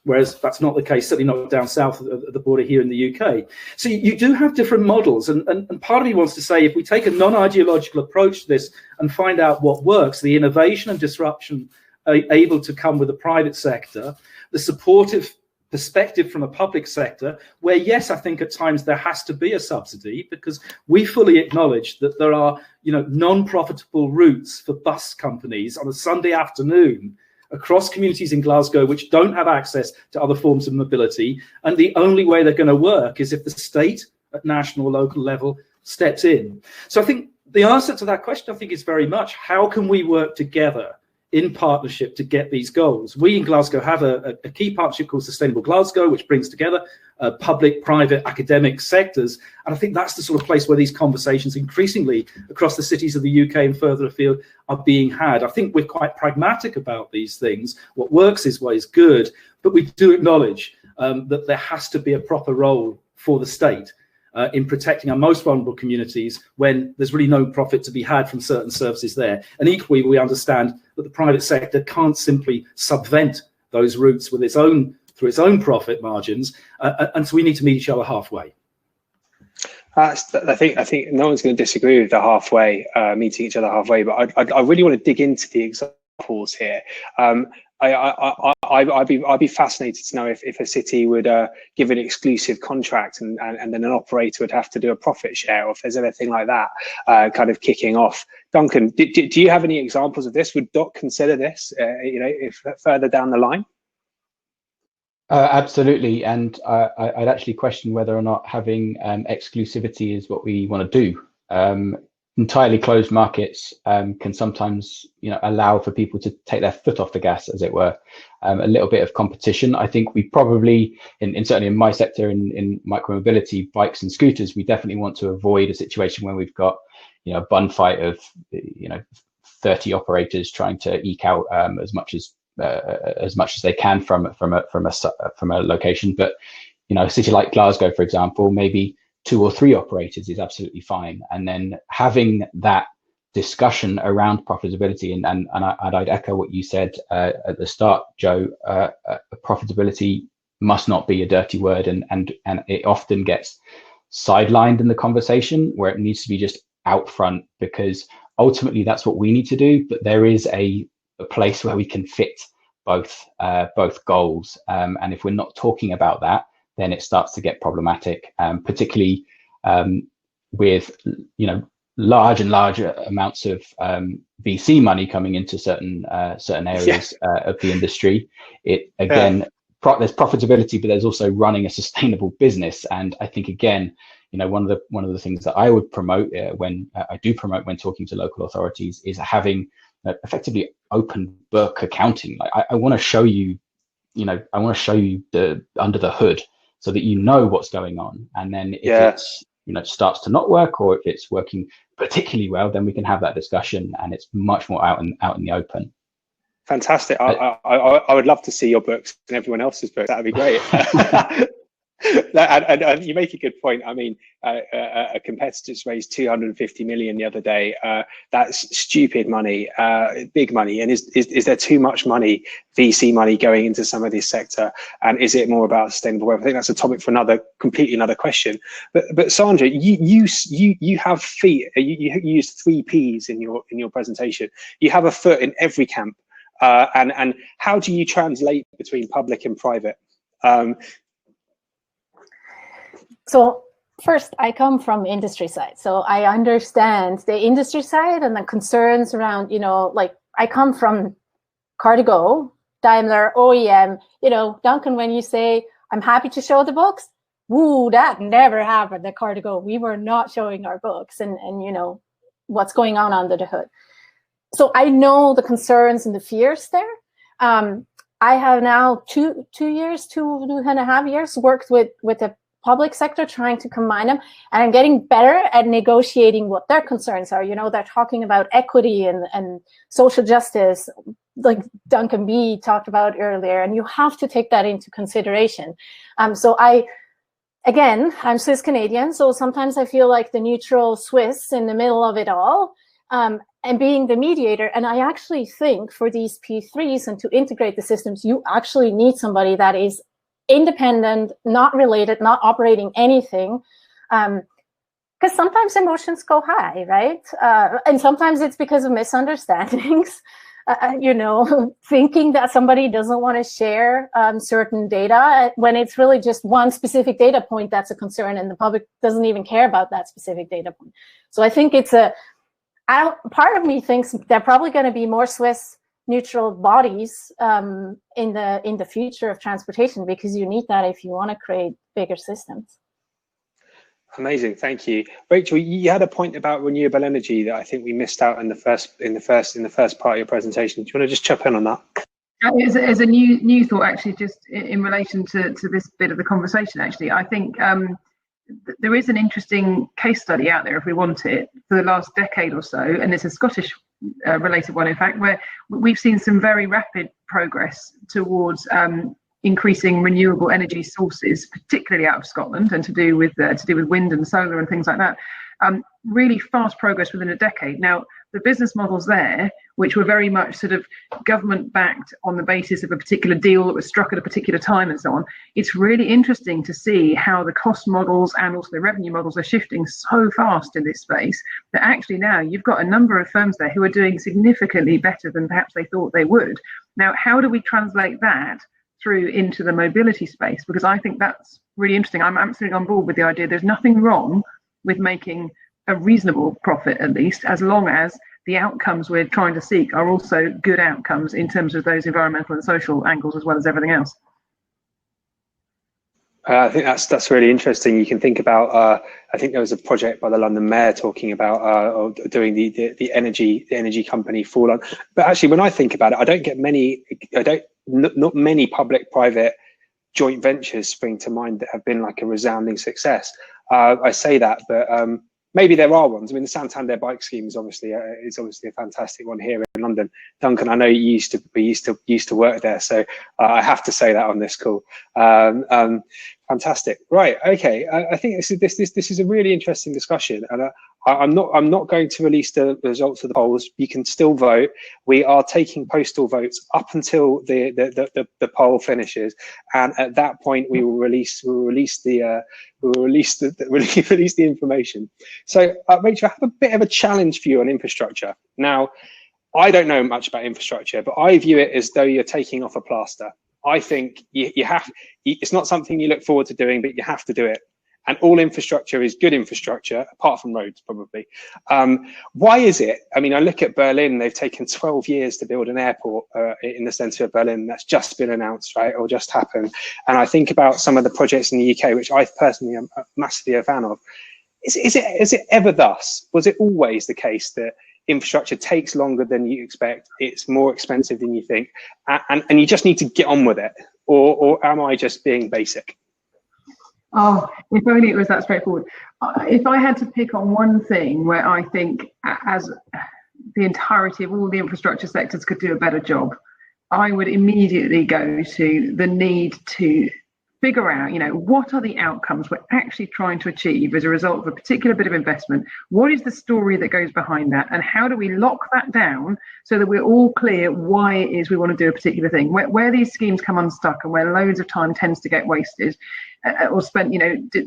whereas that's not the case, certainly not down south of the border here in the UK. So you do have different models. And part of me wants to say, if we take a non-ideological approach to this and find out what works, the innovation and disruption are able to come with the private sector, the supportive perspective from a public sector, where, yes, I think at times there has to be a subsidy, because we fully acknowledge that there are, you know, non-profitable routes for bus companies on a Sunday afternoon across communities in Glasgow which don't have access to other forms of mobility. And the only way they're going to work is if the state at national or local level steps in. So I think the answer to that question, I think, is very much, how can we work together in partnership to get these goals? We in Glasgow have a key partnership called Sustainable Glasgow, which brings together public, private, academic sectors. And I think that's the sort of place where these conversations increasingly across the cities of the UK and further afield are being had. I think we're quite pragmatic about these things. What works is what is good, but we do acknowledge that there has to be a proper role for the state in protecting our most vulnerable communities when there's really no profit to be had from certain services there. And equally, we understand that the private sector can't simply subvent those routes through its own profit margins, and so we need to meet each other halfway. I think no one's going to disagree with the halfway, meeting each other halfway, but I really want to dig into the examples here. I'd be fascinated to know if a city would give an exclusive contract and then an operator would have to do a profit share, or if there's anything like that kind of kicking off. Duncan, do you have any examples of this? Would DOC consider this, if further down the line? Absolutely, and I'd actually question whether or not having exclusivity is what we want to do. Entirely closed markets can sometimes, allow for people to take their foot off the gas, as it were. A little bit of competition. I think we probably, certainly in my sector, in micromobility, bikes and scooters, we definitely want to avoid a situation where we've got, a bun fight of, 30 operators trying to eke out as much as they can from a location. But a city like Glasgow, for example, maybe 2 or 3 operators is absolutely fine, and then having that discussion around profitability, and I'd echo what you said at the start, Joe. Profitability must not be a dirty word, and it often gets sidelined in the conversation, where it needs to be just out front, because ultimately that's what we need to do. But there is a place where we can fit both goals, and if we're not talking about that, then it starts to get problematic, particularly with large and larger amounts of VC money coming into certain areas of the industry. It again, there's profitability, but there's also running a sustainable business. And I think again, one of the things that I would promote when talking to local authorities is having effectively open book accounting. Like I want to show you, the under the hood, so that what's going on. And then if it's starts to not work, or if it's working particularly well, then we can have that discussion, and it's much more out in the open. Fantastic. I would love to see your books and everyone else's books. That'd be great. And you make a good point. I mean, a competitor's raised 250 million the other day. That's stupid money, big money. And is there too much money, VC money, going into some of this sector? And is it more about sustainable web? I think that's a topic for completely another question. But Sandra, you have feet. You use 3 Ps in your presentation. You have a foot in every camp. And how do you translate between public and private? So first, I come from industry side, so I understand the industry side and the concerns around, like I come from Car2Go, Daimler, OEM. Duncan, when you say I'm happy to show the books, woo, that never happened at Car2Go. We were not showing our books and what's going on under the hood. So I know the concerns and the fears there. I have now 2.5 years worked with the public sector, trying to combine them, and I'm getting better at negotiating what their concerns are. They're talking about equity and social justice, like Duncan B talked about earlier, and you have to take that into consideration. So I'm Swiss Canadian, so sometimes I feel like the neutral Swiss in the middle of it all, and being the mediator. And I actually think for these P3s and to integrate the systems, you actually need somebody that is independent, not related, not operating anything, because sometimes emotions go high, right? And sometimes it's because of misunderstandings, thinking that somebody doesn't want to share certain data when it's really just one specific data point that's a concern, and the public doesn't even care about that specific data point. So I think part of me thinks they're probably going to be more Swiss neutral bodies in the future of transportation, because you need that if you want to create bigger systems. Amazing, thank you, Rachel. You had a point about renewable energy that I think we missed out in the first part of your presentation. Do you want to just chip in on that? As a new thought, actually, just in relation to this bit of the conversation, actually, I think there is an interesting case study out there, if we want it, for the last decade or so, and it's a Scottish related one, in fact, where we've seen some very rapid progress towards increasing renewable energy sources, particularly out of Scotland, and to do with wind and solar and things like that. Really fast progress within a decade. Now, the business models there, which were very much sort of government backed on the basis of a particular deal that was struck at a particular time and so on. It's really interesting to see how the cost models and also the revenue models are shifting so fast in this space that actually now you've got a number of firms there who are doing significantly better than perhaps they thought they would. Now, how do we translate that through into the mobility space? Because I think that's really interesting. I'm absolutely on board with the idea there's nothing wrong with making a reasonable profit, at least, as long as the outcomes we're trying to seek are also good outcomes in terms of those environmental and social angles as well as everything else. I think that's really interesting. You can think about. I think there was a project by the London Mayor talking about doing the energy company fall on. But actually, when I think about it, I don't get many. Not many public-private joint ventures spring to mind that have been like a resounding success. I say that, but maybe there are ones. I mean, the Santander bike scheme is obviously a fantastic one here in London. Duncan, I know you used to work there, so I have to say that on this call. Fantastic. Right. Okay. I think this is a really interesting discussion, and I'm not going to release the results of the polls. You can still vote. We are taking postal votes up until the poll finishes, and at that point we will release the information. So, Rachel, I have a bit of a challenge for you on infrastructure. Now, I don't know much about infrastructure, but I view it as though you're taking off a plaster. I think you have. It's not something you look forward to doing, but you have to do it. And all infrastructure is good infrastructure, apart from roads, probably. Why is it? I mean, I look at Berlin. They've taken 12 years to build an airport in the centre of Berlin. That's just been announced, right, or just happened. And I think about some of the projects in the UK, which I personally am massively a fan of. Is it ever thus? Was it always the case that infrastructure takes longer than you expect, it's more expensive than you think, and you just need to get on with it? Or am I just being basic? Oh, if only it was that straightforward. If I had to pick on one thing where I think as the entirety of all the infrastructure sectors could do a better job, I would immediately go to the need to figure out, what are the outcomes we're actually trying to achieve as a result of a particular bit of investment? What is the story that goes behind that? And how do we lock that down so that we're all clear why it is we want to do a particular thing? Where these schemes come unstuck and where loads of time tends to get wasted or spent,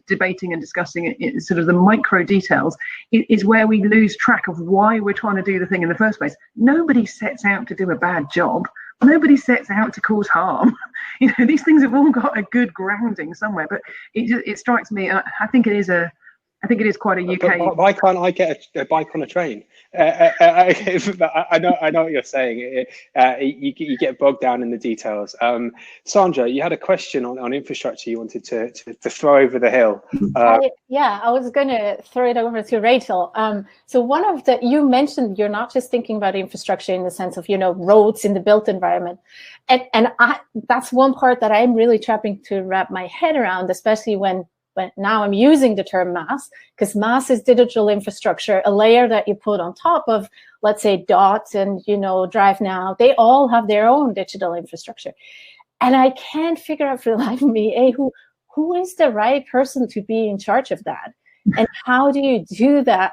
debating and discussing it, sort of the micro details, is where we lose track of why we're trying to do the thing in the first place. Nobody sets out to do a bad job. Nobody sets out to cause harm. These things have all got a good grounding somewhere, but it strikes me, I think it is quite a UK. But why can't I get a bike on a train? I know what you're saying. You get bogged down in the details. Sandra, you had a question on infrastructure you wanted to throw over the hill. I was going to throw it over to Rachel. So you mentioned you're not just thinking about infrastructure in the sense of, roads in the built environment. And that's one part that I'm really trying to wrap my head around, especially when now I'm using the term MaaS, because MaaS is digital infrastructure, a layer that you put on top of, let's say, DOT and, Drive Now. They all have their own digital infrastructure. And I can't figure out for the life of me, who is the right person to be in charge of that? And how do you do that?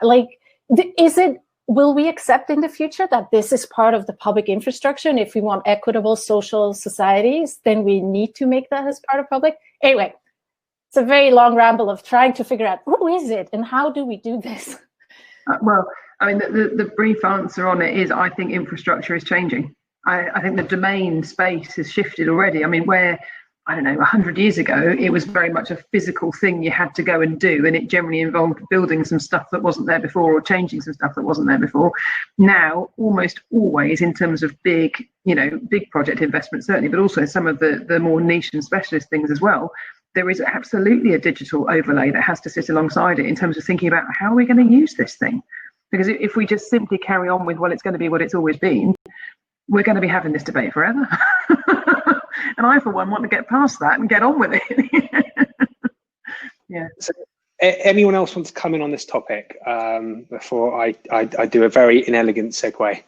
Will we accept in the future that this is part of the public infrastructure? And if we want equitable social societies, then we need to make that as part of public? Anyway. It's a very long ramble of trying to figure out who is it and how do we do this? Well, I mean, the brief answer on it is I think infrastructure is changing. I think the domain space has shifted already. I mean, where, 100 years ago, it was very much a physical thing you had to go and do, and it generally involved building some stuff that wasn't there before or changing some stuff that wasn't there before. Now, almost always in terms of big project investment, certainly, but also some of the more niche and specialist things as well, there is absolutely a digital overlay that has to sit alongside it in terms of thinking about how are we going to use this thing? Because if we just simply carry on with, well, it's going to be what it's always been, we're going to be having this debate forever. And I, for one, want to get past that and get on with it. Yeah. So, anyone else want to come in on this topic before I do a very inelegant segue?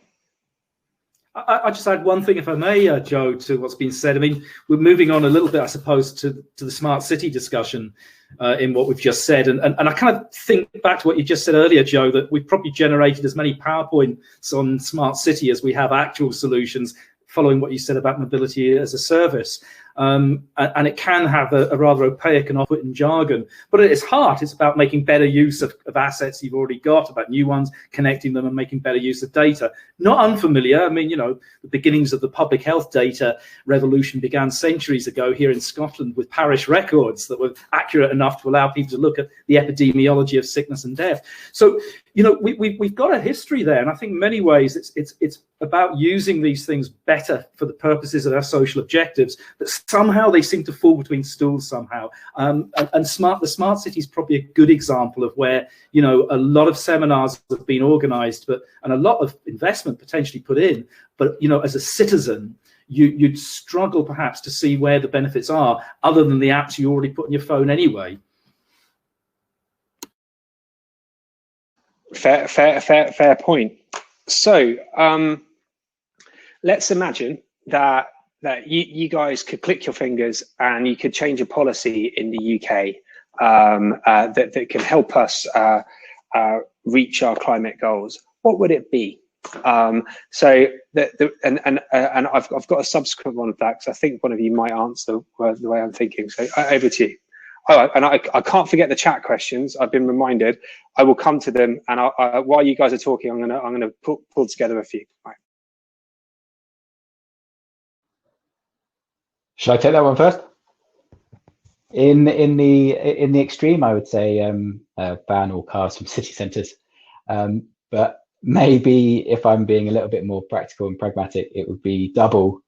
I just add one thing, if I may, Joe, to what's been said. I mean, we're moving on a little bit, I suppose, to the smart city discussion in what we've just said. And I kind of think back to what you just said earlier, Joe, that we've probably generated as many PowerPoints on smart city as we have actual solutions, following what you said about mobility as a service. And it can have a rather opaque and off-putting jargon, but at its heart, it's about making better use of assets you've already got, about new ones, connecting them and making better use of data. Not unfamiliar. I mean, you know, the beginnings of the public health data revolution began centuries ago here in Scotland with parish records that were accurate enough to allow people to look at the epidemiology of sickness and death. So, you know, we've got a history there, and I think in many ways it's about using these things better for the purposes of our social objectives, but somehow they seem to fall between stools somehow. And the smart city is probably a good example of where, you know, a lot of seminars have been organized, and a lot of investment potentially put in, but, you know, as a citizen, you'd struggle perhaps to see where the benefits are, other than the apps you already put on your phone anyway. Fair point. So let's imagine that you guys could click your fingers and you could change a policy in the UK that can help us reach our climate goals. What would it be? And I've got a subsequent one of that, because I think one of you might answer the way I'm thinking. So over to you. Oh, and I can't forget the chat questions. I've been reminded. I will come to them, and while you guys are talking, I'm gonna pull together a few. Right. Should I take that one first? In the extreme, I would say ban all cars from city centres. But maybe if I'm being a little bit more practical and pragmatic, it would be double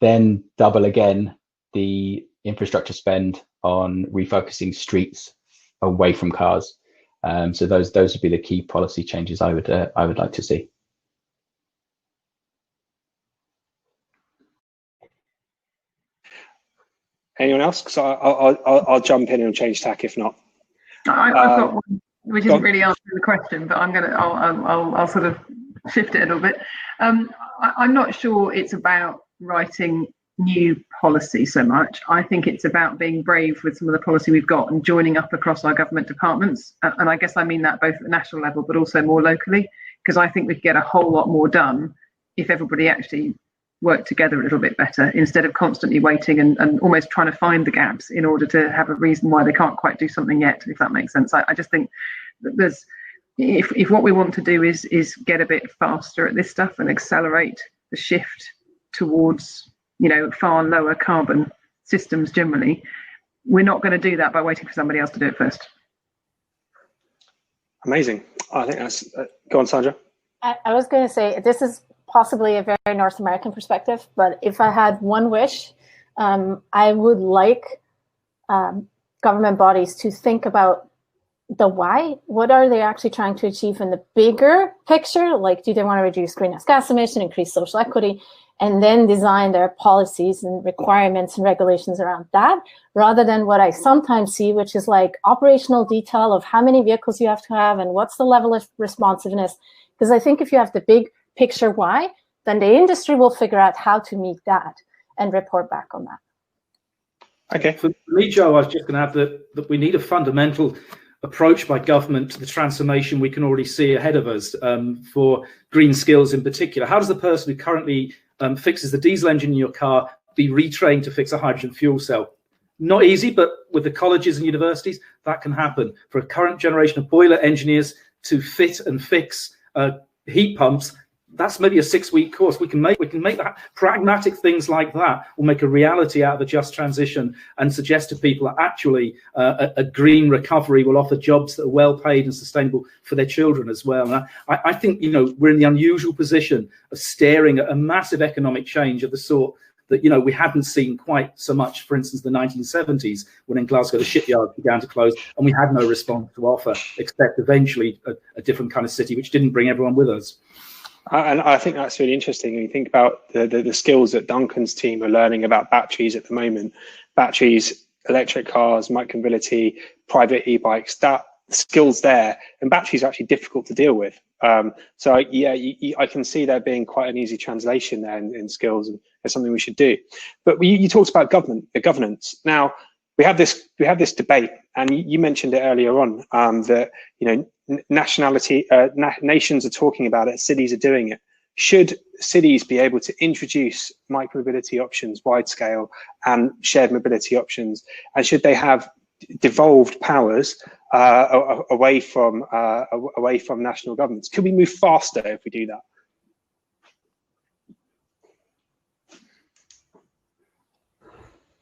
again the infrastructure spend on refocusing streets away from cars. So those would be the key policy changes I would like to see. Anyone else? Because I'll jump in and change tack if not. I've got one, which isn't really answering the question, but I'll sort of shift it a little bit. I'm not sure it's about writing new policy so much. I think it's about being brave with some of the policy we've got and joining up across our government departments. And I guess I mean that both at the national level, but also more locally, because I think we could get a whole lot more done if everybody actually worked together a little bit better, instead of constantly waiting and almost trying to find the gaps in order to have a reason why they can't quite do something yet, if that makes sense. I just think that there's, if what we want to do is get a bit faster at this stuff and accelerate the shift towards, you know, far lower carbon systems generally, we're not going to do that by waiting for somebody else to do it first. Amazing. I think that's go on, Sandra. I was going to say, this is possibly a very North American perspective, but if I had one wish, I would like government bodies to think about the why. What are they actually trying to achieve in the bigger picture? Like, do they want to reduce greenhouse gas emission, increase social equity, and then design their policies and requirements and regulations around that, rather than what I sometimes see, which is like operational detail of how many vehicles you have to have and what's the level of responsiveness. Because I think if you have the big picture why, then the industry will figure out how to meet that and report back on that. Okay. For me, Joe, I was just going to add that we need a fundamental approach by government to the transformation we can already see ahead of us for green skills in particular. How does the person who currently fixes the diesel engine in your car be retrained to fix a hydrogen fuel cell? Not easy, but with the colleges and universities, that can happen. For a current generation of boiler engineers to fit and fix heat pumps, that's maybe a 6-week course. We can make that. Pragmatic things like that will make a reality out of the just transition and suggest to people that actually a green recovery will offer jobs that are well paid and sustainable for their children as well. And I think, you know, we're in the unusual position of staring at a massive economic change of the sort that, you know, we hadn't seen quite so much, for instance, the 1970s, when in Glasgow the shipyards began to close and we had no response to offer, except eventually a different kind of city, which didn't bring everyone with us. And I think that's really interesting. When you think about the skills that Duncan's team are learning about batteries at the moment, batteries, electric cars, micromobility, private e-bikes, that skills there, and batteries are actually difficult to deal with. So I can see there being quite an easy translation there in skills, and it's something we should do. But you talked about governance. Now we have this debate, and you mentioned it earlier on, that nations are talking about it, cities are doing it. Should cities be able to introduce micromobility options, wide scale, and shared mobility options, and should they have devolved powers away from national governments? Could we move faster if we do that?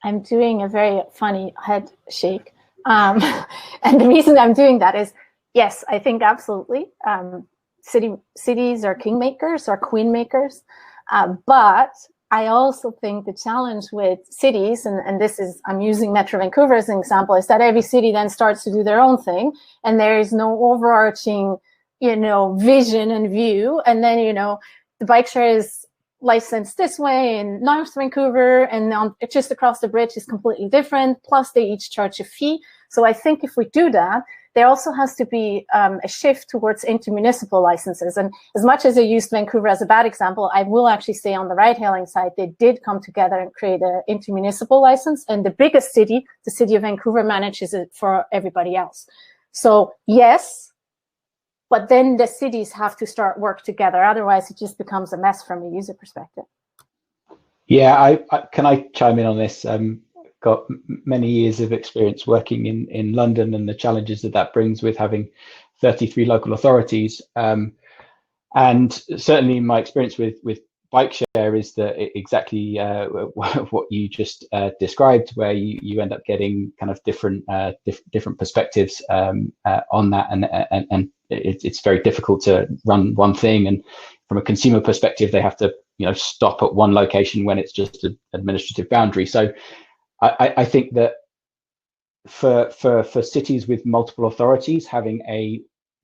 I'm doing a very funny head shake, and the reason I'm doing that is, yes, I think absolutely. Cities are kingmakers or queen makers, but I also think the challenge with cities, and this is, I'm using Metro Vancouver as an example, is that every city then starts to do their own thing, and there is no overarching, vision and view. And then, the bike share is licensed this way in North Vancouver, and just across the bridge is completely different. Plus, they each charge a fee. So I think if we do that, there also has to be a shift towards intermunicipal licenses. And as much as I used Vancouver as a bad example, I will actually say on the ride-hailing side, they did come together and create an intermunicipal license. And the biggest city, the city of Vancouver, manages it for everybody else. So yes, but then the cities have to start work together. Otherwise, it just becomes a mess from a user perspective. Yeah, can I chime in on this? Got many years of experience working in London and the challenges that brings with having 33 local authorities. And certainly my experience with bike share is that exactly what you just described, where you end up getting kind of different perspectives on that, and it's very difficult to run one thing. And from a consumer perspective, they have to stop at one location when it's just an administrative boundary. So I think that for cities with multiple authorities, having a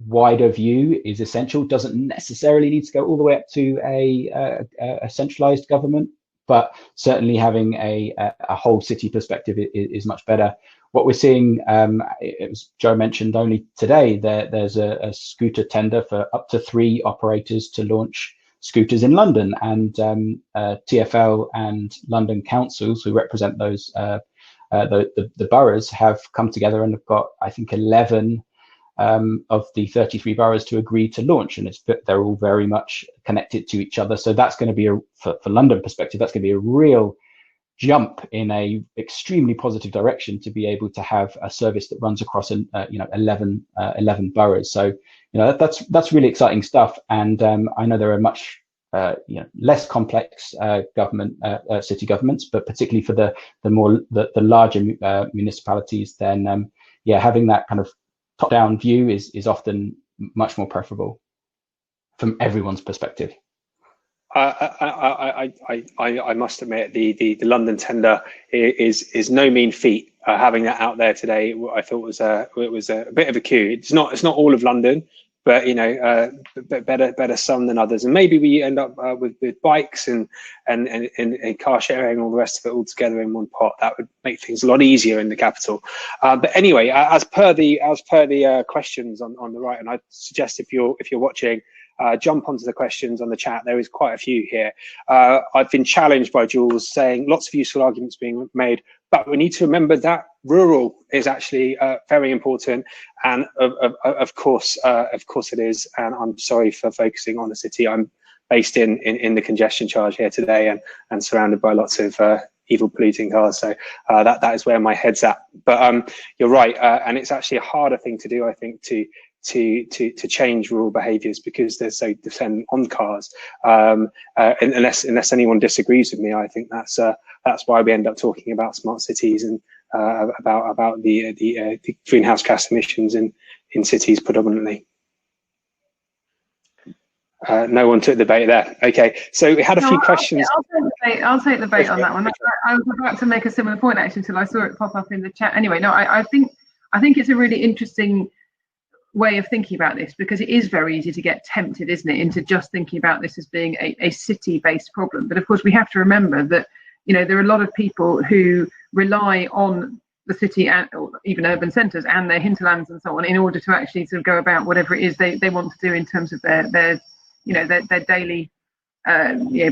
wider view is essential. Doesn't necessarily need to go all the way up to a centralized government, but certainly having a whole city perspective is much better. What we're seeing, it was Joe mentioned only today, there's a scooter tender for up to 3 operators to launch scooters in London, and TfL and London councils, who represent those the boroughs, have come together and have got, I think, 11 of the 33 boroughs to agree to launch, and they're all very much connected to each other. So that's going to be for London perspective, that's going to be a real jump in a extremely positive direction to be able to have a service that runs across 11 boroughs. So that's really exciting stuff. And I know there are much less complex city governments, but particularly for the larger municipalities, then having that kind of top-down view is often much more preferable from everyone's perspective. I must admit the London tender is no mean feat. Having that out there today, I thought it was a bit of a coup. It's not all of London, but better some than others. And maybe we end up with bikes and car sharing and all the rest of it all together in one pot. That would make things a lot easier in the capital. But anyway, as per the questions on the right, and I suggest if you're watching, jump onto the questions on the chat. There is quite a few here. I've been challenged by Jules saying lots of useful arguments being made, but we need to remember that rural is actually very important, and of course it is. And I'm sorry for focusing on the city. I'm based in the congestion charge here today, and surrounded by lots of evil polluting cars. So that is where my head's at. But you're right, and it's actually a harder thing to do, I think, to change rural behaviours, because they're so dependent on cars. Unless anyone disagrees with me, I think that's why we end up talking about smart cities and about the greenhouse gas emissions in cities predominantly. No one took the bait there. Okay, so we had a few questions. I'll take the bait on that one. I was about to make a similar point actually until I saw it pop up in the chat. Anyway, no, I think it's a really interesting way of thinking about this, because it is very easy to get tempted, isn't it, into just thinking about this as being a city-based problem. But of course, we have to remember that there are a lot of people who rely on the city and or even urban centres and their hinterlands and so on, in order to actually sort of go about whatever it is they want to do in terms of their daily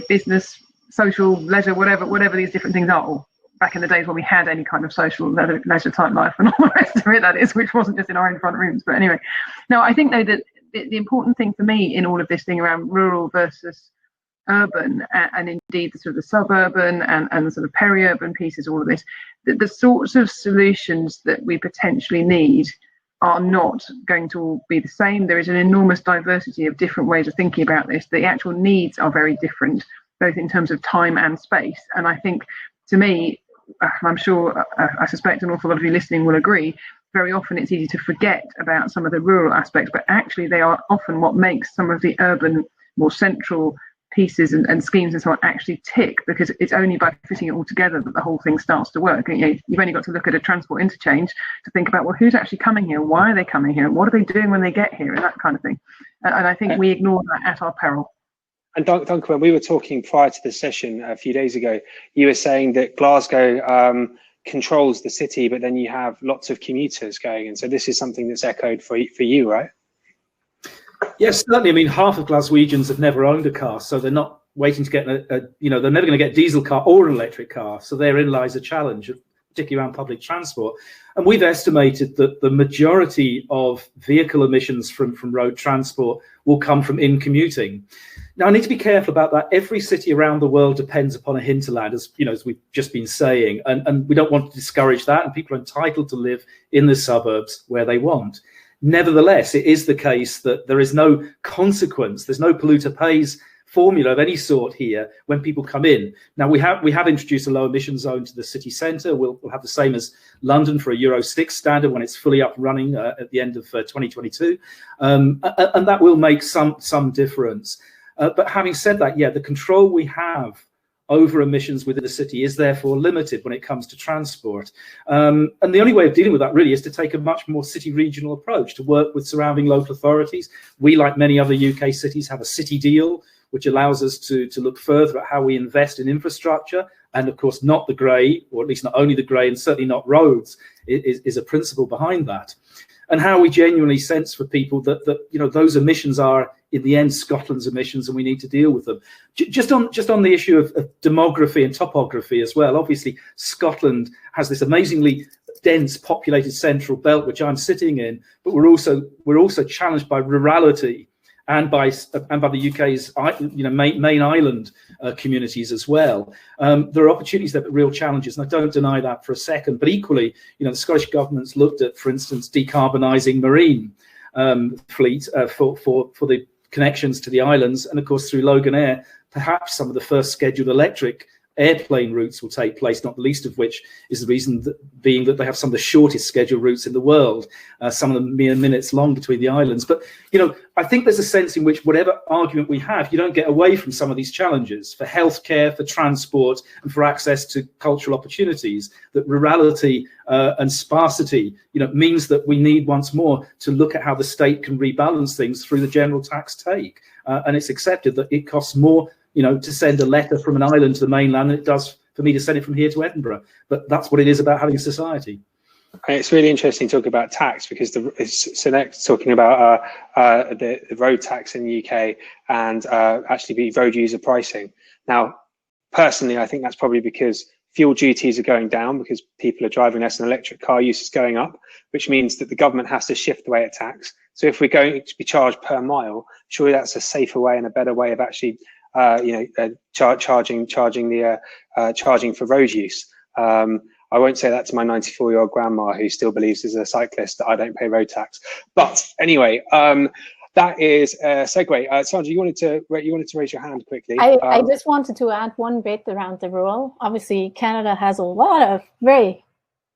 business, social, leisure, whatever these different things are. Or back in the days when we had any kind of social leisure type life and all the rest of it, that is, which wasn't just in our own front rooms. But anyway, no, I think though that the important thing for me in all of this thing around rural versus urban, and indeed the sort of the suburban and the sort of peri-urban pieces, all of this, the sorts of solutions that we potentially need are not going to all be the same. There is an enormous diversity of different ways of thinking about this. The actual needs are very different, both in terms of time and space. And I think, to me, I'm sure, I suspect an awful lot of you listening will agree, very often it's easy to forget about some of the rural aspects, but actually they are often what makes some of the urban, more central pieces and schemes and so on actually tick, because it's only by fitting it all together that the whole thing starts to work. And, you've only got to look at a transport interchange to think about, well, who's actually coming here? Why are they coming here? What are they doing when they get here? And that kind of thing. And I think we ignore that at our peril. And Duncan, when we were talking prior to the session a few days ago, you were saying that Glasgow controls the city, but then you have lots of commuters going. And so this is something that's echoed for you, right? Yes, certainly. I mean, half of Glaswegians have never owned a car, so they're not waiting to get they're never going to get a diesel car or an electric car. So therein lies a challenge, particularly around public transport. And we've estimated that the majority of vehicle emissions from road transport will come from in-commuting. Now, I need to be careful about that. Every city around the world depends upon a hinterland, as we've just been saying, and we don't want to discourage that, and people are entitled to live in the suburbs where they want. Nevertheless, it is the case that there is no consequence, there's no polluter pays formula of any sort here when people come in. Now, we have introduced a low emission zone to the city centre. We'll have the same as London for a Euro 6 standard when it's fully up and running at the end of 2022, and that will make some difference. But having said that, the control we have over emissions within the city is therefore limited when it comes to transport. And the only way of dealing with that really is to take a much more city regional approach, to work with surrounding local authorities. We, like many other UK cities, have a city deal, which allows us to look further at how we invest in infrastructure. And of course, not the grey, or at least not only the grey, and certainly not roads, is a principle behind that. And how we genuinely sense for people that those emissions are, in the end, Scotland's emissions, and we need to deal with them. Just on the issue of demography and topography as well. Obviously, Scotland has this amazingly dense populated central belt, which I'm sitting in, but we're also challenged by rurality and by the UK's main island communities as well. There are opportunities there, but real challenges, and I don't deny that for a second. But equally, the Scottish government's looked at, for instance, decarbonising marine fleet for the connections to the islands, and of course through Logan Air, perhaps some of the first scheduled electric airplane routes will take place, not the least of which is the reason being that they have some of the shortest scheduled routes in the world, some of them mere minutes long between the islands. But I think there's a sense in which whatever argument we have, you don't get away from some of these challenges for healthcare, for transport, and for access to cultural opportunities. That rurality and sparsity means that we need once more to look at how the state can rebalance things through the general tax take, and it's accepted that it costs more to send a letter from an island to the mainland than it does for me to send it from here to Edinburgh. But that's what it is about having a society. And it's really interesting to talk about tax, because so next talking about the road tax in the UK and actually be road user pricing. Now, personally, I think that's probably because fuel duties are going down because people are driving less and electric car use is going up, which means that the government has to shift the way it tax. So if we're going to be charged per mile, surely that's a safer way and a better way of actually charging for road use. I won't say that to my 94-year-old grandma who still believes as a cyclist that I don't pay road tax. But anyway, that is a segue. Sandra, you wanted to raise your hand quickly. I just wanted to add one bit around the rural. Obviously, Canada has a lot of very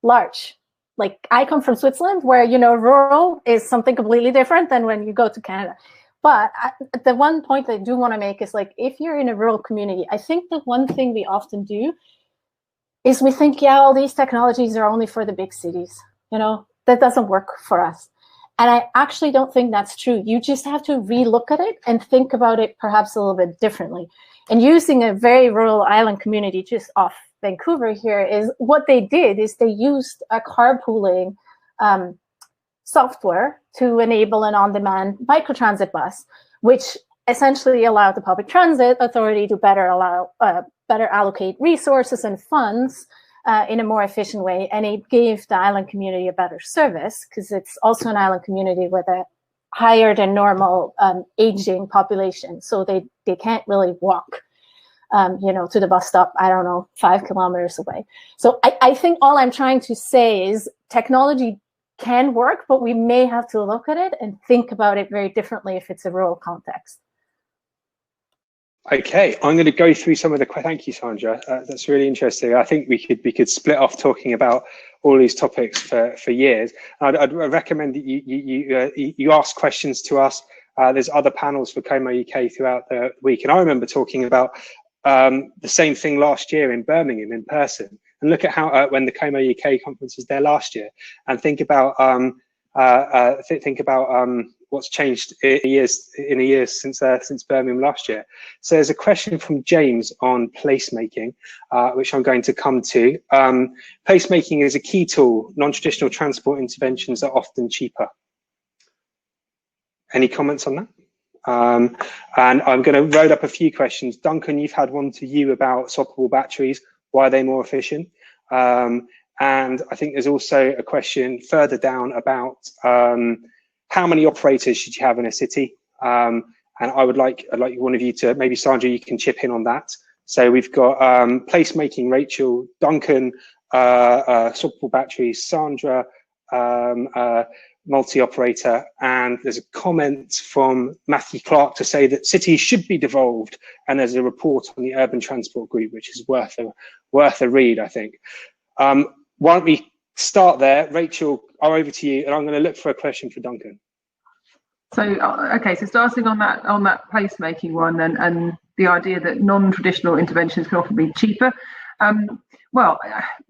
large, like I come from Switzerland, where rural is something completely different than when you go to Canada. But the one point I do want to make is, like, if you're in a rural community, I think the one thing we often do is we think, all these technologies are only for the big cities. That doesn't work for us. And I actually don't think that's true. You just have to relook at it and think about it perhaps a little bit differently. And using a very rural island community just off Vancouver here is what they did is they used a carpooling software to enable an on-demand microtransit bus, which essentially allowed the public transit authority to better allocate resources and funds in a more efficient way, and it gave the island community a better service because it's also an island community with a higher than normal aging population, so they can't really walk to the bus stop, I don't know, 5 kilometers away. So I think all I'm trying to say is technology can work, but we may have to look at it and think about it very differently if it's a rural context. Okay, I'm going to go through some of the. Thank you, Sandra. That's really interesting. I think we could split off talking about all these topics for years. I'd recommend that you ask questions to us. There's other panels for Como UK throughout the week, and I remember talking about the same thing last year in Birmingham in person. And look at how when the Como UK conference was there last year, and think about what's changed in a year since Birmingham last year. So there's a question from James on placemaking, which I'm going to come to. Placemaking is a key tool. Non-traditional transport interventions are often cheaper. Any comments on that? And I'm going to load up a few questions. Duncan, you've had one to you about swappable batteries. Why are they more efficient? And I think there's also a question further down about how many operators should you have in a city? And I'd like one of you to, maybe Sandra, you can chip in on that. So we've got placemaking, Rachel, Duncan, swappable batteries, Sandra, multi-operator, and there's a comment from Matthew Clark to say that cities should be devolved, and there's a report on the Urban Transport Group, which is worth a read, I think. Why don't we start there? Rachel, I'm over to you, and I'm going to look for a question for Duncan. So, okay, so starting on that placemaking one, and the idea that non-traditional interventions can often be cheaper. Well,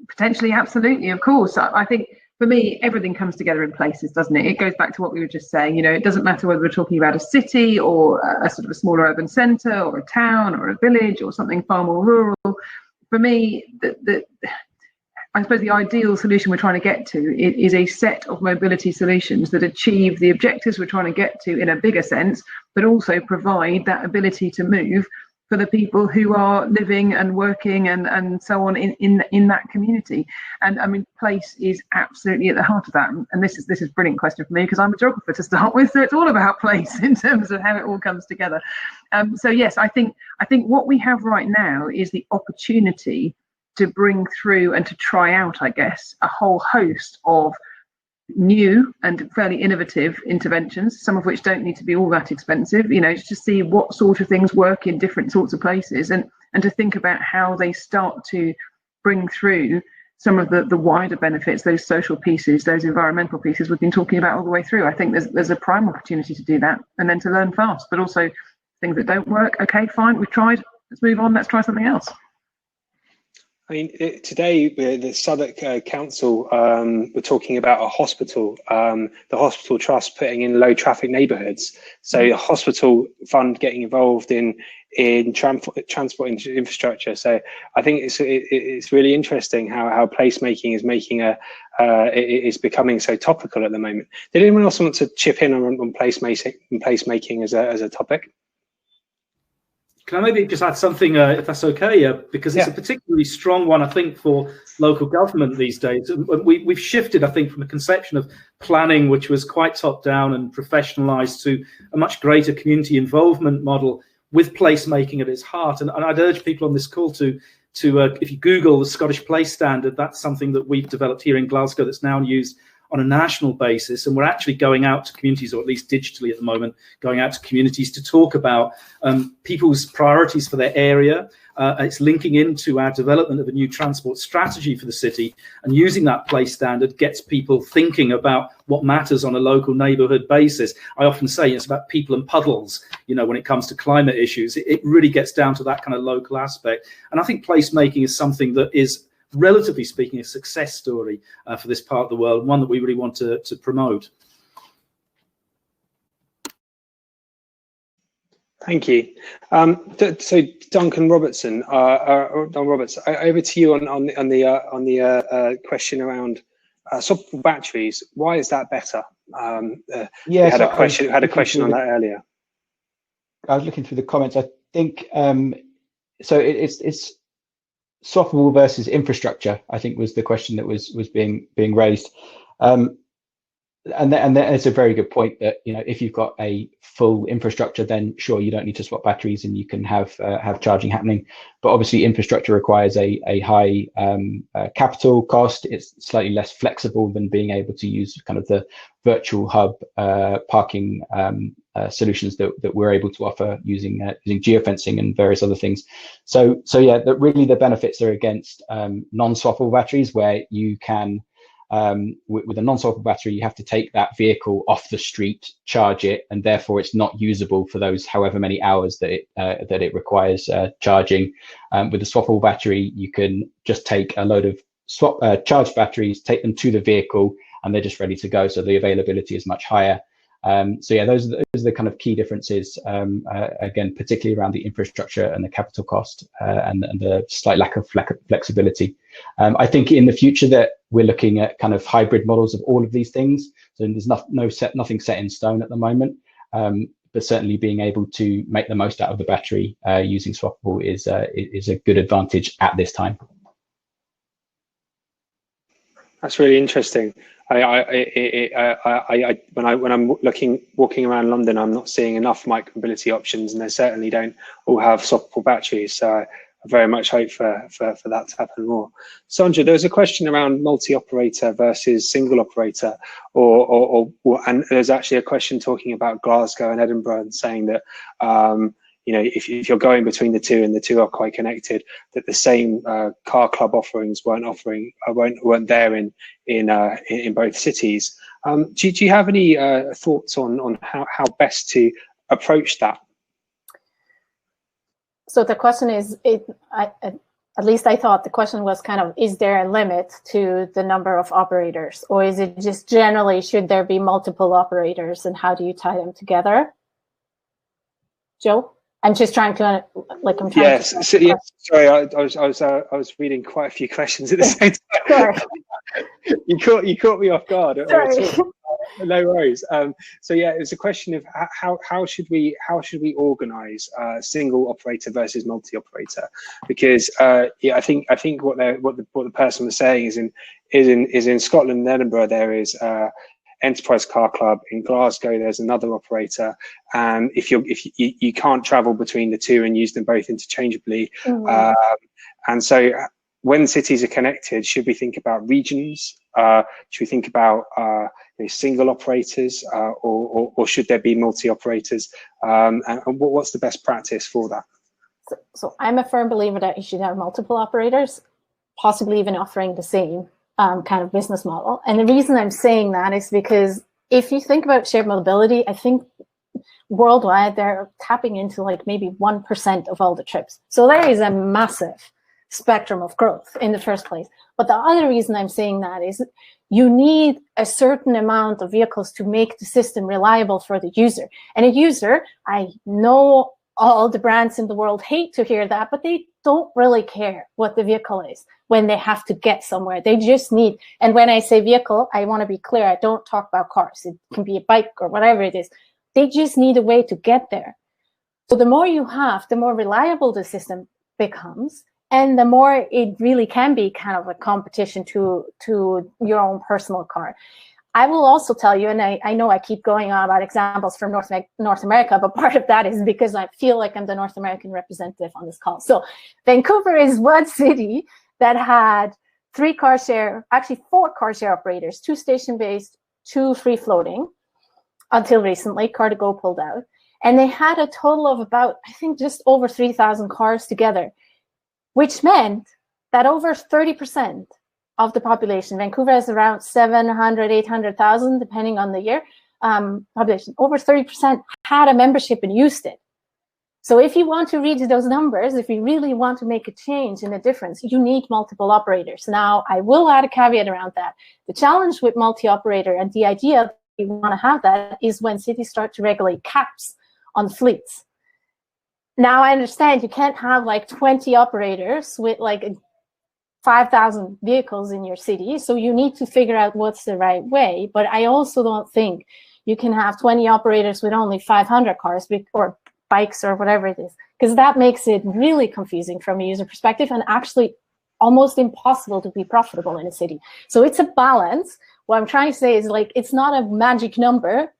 potentially, absolutely, of course. I think for me, everything comes together in places, doesn't it? It goes back to what we were just saying. It doesn't matter whether we're talking about a city or a sort of a smaller urban centre or a town or a village or something far more rural. For me, I suppose the ideal solution we're trying to get to is a set of mobility solutions that achieve the objectives we're trying to get to in a bigger sense, but also provide that ability to move for the people who are living and working and so on in that community. And I mean, place is absolutely at the heart of that. And this is a brilliant question for me because I'm a geographer to start with, so it's all about place in terms of how it all comes together. So yes, I think what we have right now is the opportunity to bring through and to try out, I guess, a whole host of new and fairly innovative interventions, some of which don't need to be all that expensive, to see what sort of things work in different sorts of places and to think about how they start to bring through some of the wider benefits, those social pieces, those environmental pieces we've been talking about all the way through. I think there's a prime opportunity to do that and then to learn fast, but also things that don't work. Okay, fine, we've tried, let's move on, let's try something else. I mean, today the Southwark Council were talking about a hospital, the Hospital Trust putting in low traffic neighbourhoods. So the hospital fund getting involved in transport infrastructure. So I think it's really interesting how placemaking is making is becoming so topical at the moment. Did anyone else want to chip in on placemaking as a topic? Can I maybe just add something, if that's okay, because it's a particularly strong one, I think, for local government these days. We've shifted, I think, from a conception of planning, which was quite top-down and professionalised, to a much greater community involvement model with placemaking at its heart. And I'd urge people on this call to if you Google the Scottish Place Standard, that's something that we've developed here in Glasgow that's now used on a national basis, and we're actually going out to communities, or at least digitally at the moment, going out to communities to talk about people's priorities for their area. It's linking into our development of a new transport strategy for the city, and using that place standard gets people thinking about what matters on a local neighbourhood basis. I often say it's about people and puddles, when it comes to climate issues. It really gets down to that kind of local aspect. And I think placemaking is something that is, relatively speaking, a success story for this part of the world, one that we really want to promote. Thank you. So Duncan Robertson, Don Roberts, over to you on the question around swappable batteries. Why is that better? Yeah, we had a question on that earlier. I was looking through the comments. I think so. It's swappable versus infrastructure, I think, was the question that was being raised. And it's a very good point that, you know, if you've got a full infrastructure, then sure, you don't need to swap batteries and you can have charging happening. But obviously, infrastructure requires a high capital cost. It's slightly less flexible than being able to use kind of the virtual hub parking solutions that we're able to offer using geofencing and various other things. So yeah, really the benefits are against non-swappable batteries, where you can with a non-swappable battery, you have to take that vehicle off the street, charge it, and therefore it's not usable for those however many hours that it requires charging. With a swappable battery, you can just take a load of charged batteries, take them to the vehicle, and they're just ready to go. So the availability is much higher. So yeah, those are the kind of key differences, again, particularly around the infrastructure and the capital cost and the slight lack of flexibility. I think in the future that we're looking at kind of hybrid models of all of these things. So there's nothing set in stone at the moment, but certainly being able to make the most out of the battery using swappable is a good advantage at this time. That's really interesting. When I'm walking around London, I'm not seeing enough micromobility options, and they certainly don't all have swappable batteries. So I very much hope for that to happen more. Sandra, there was a question around multi-operator versus single operator, and there's actually a question talking about Glasgow and Edinburgh and saying that you know, if you're going between the two and the two are quite connected, that the same car club offerings weren't there in both cities. Do you have any thoughts on how best to approach that? So the question is, at least I thought the question was kind of, is there a limit to the number of operators, or is it just generally, should there be multiple operators, and how do you tie them together? Joe? I'm just trying to, like, I'm trying yes, to... So, yes, sorry, I was reading quite a few questions at the same time. Sorry. You caught me off guard. Sorry. No worries. So yeah, it's a question of how should we organise single operator versus multi-operator, because yeah, I think what the person was saying is in Scotland and Edinburgh there is Enterprise Car Club. In Glasgow there's another operator, and if you can't travel between the two and use them both interchangeably. Mm-hmm. And so when cities are connected, should we think about regions? Should we think about single operators, or should there be multi-operators? And what's the best practice for that? So I'm a firm believer that you should have multiple operators, possibly even offering the same kind of business model. And the reason I'm saying that is because if you think about shared mobility, I think worldwide they're tapping into like maybe 1% of all the trips. So there is a massive spectrum of growth in the first place. But the other reason I'm saying that is you need a certain amount of vehicles to make the system reliable for the user. And a user, I know all the brands in the world hate to hear that, but they don't really care what the vehicle is when they have to get somewhere. They just need, and when I say vehicle, I want to be clear, I don't talk about cars. It can be a bike or whatever it is. They just need a way to get there. So the more you have, the more reliable the system becomes, and the more it really can be kind of a competition to your own personal car. I will also tell you, and I know I keep going on about examples from North America, but part of that is because I feel like I'm the North American representative on this call. So Vancouver is one city that had 4 car share operators, 2 station-based, 2 free-floating, until recently, Car2Go pulled out. And they had a total of about, I think, just over 3,000 cars together, which meant that over 30% of the population, Vancouver has around 700, 800,000, depending on the year, population, over 30% had a membership and used it. So if you want to reach those numbers, if you really want to make a change and a difference, you need multiple operators. Now, I will add a caveat around that. The challenge with multi-operator and the idea that you want to have that is when cities start to regulate caps on fleets. now I understand you can't have like 20 operators with like 5,000 vehicles in your city. So you need to figure out what's the right way. But I also don't think you can have 20 operators with only 500 cars or bikes or whatever it is, because that makes it really confusing from a user perspective and actually almost impossible to be profitable in a city. So it's a balance. What I'm trying to say is, like, it's not a magic number.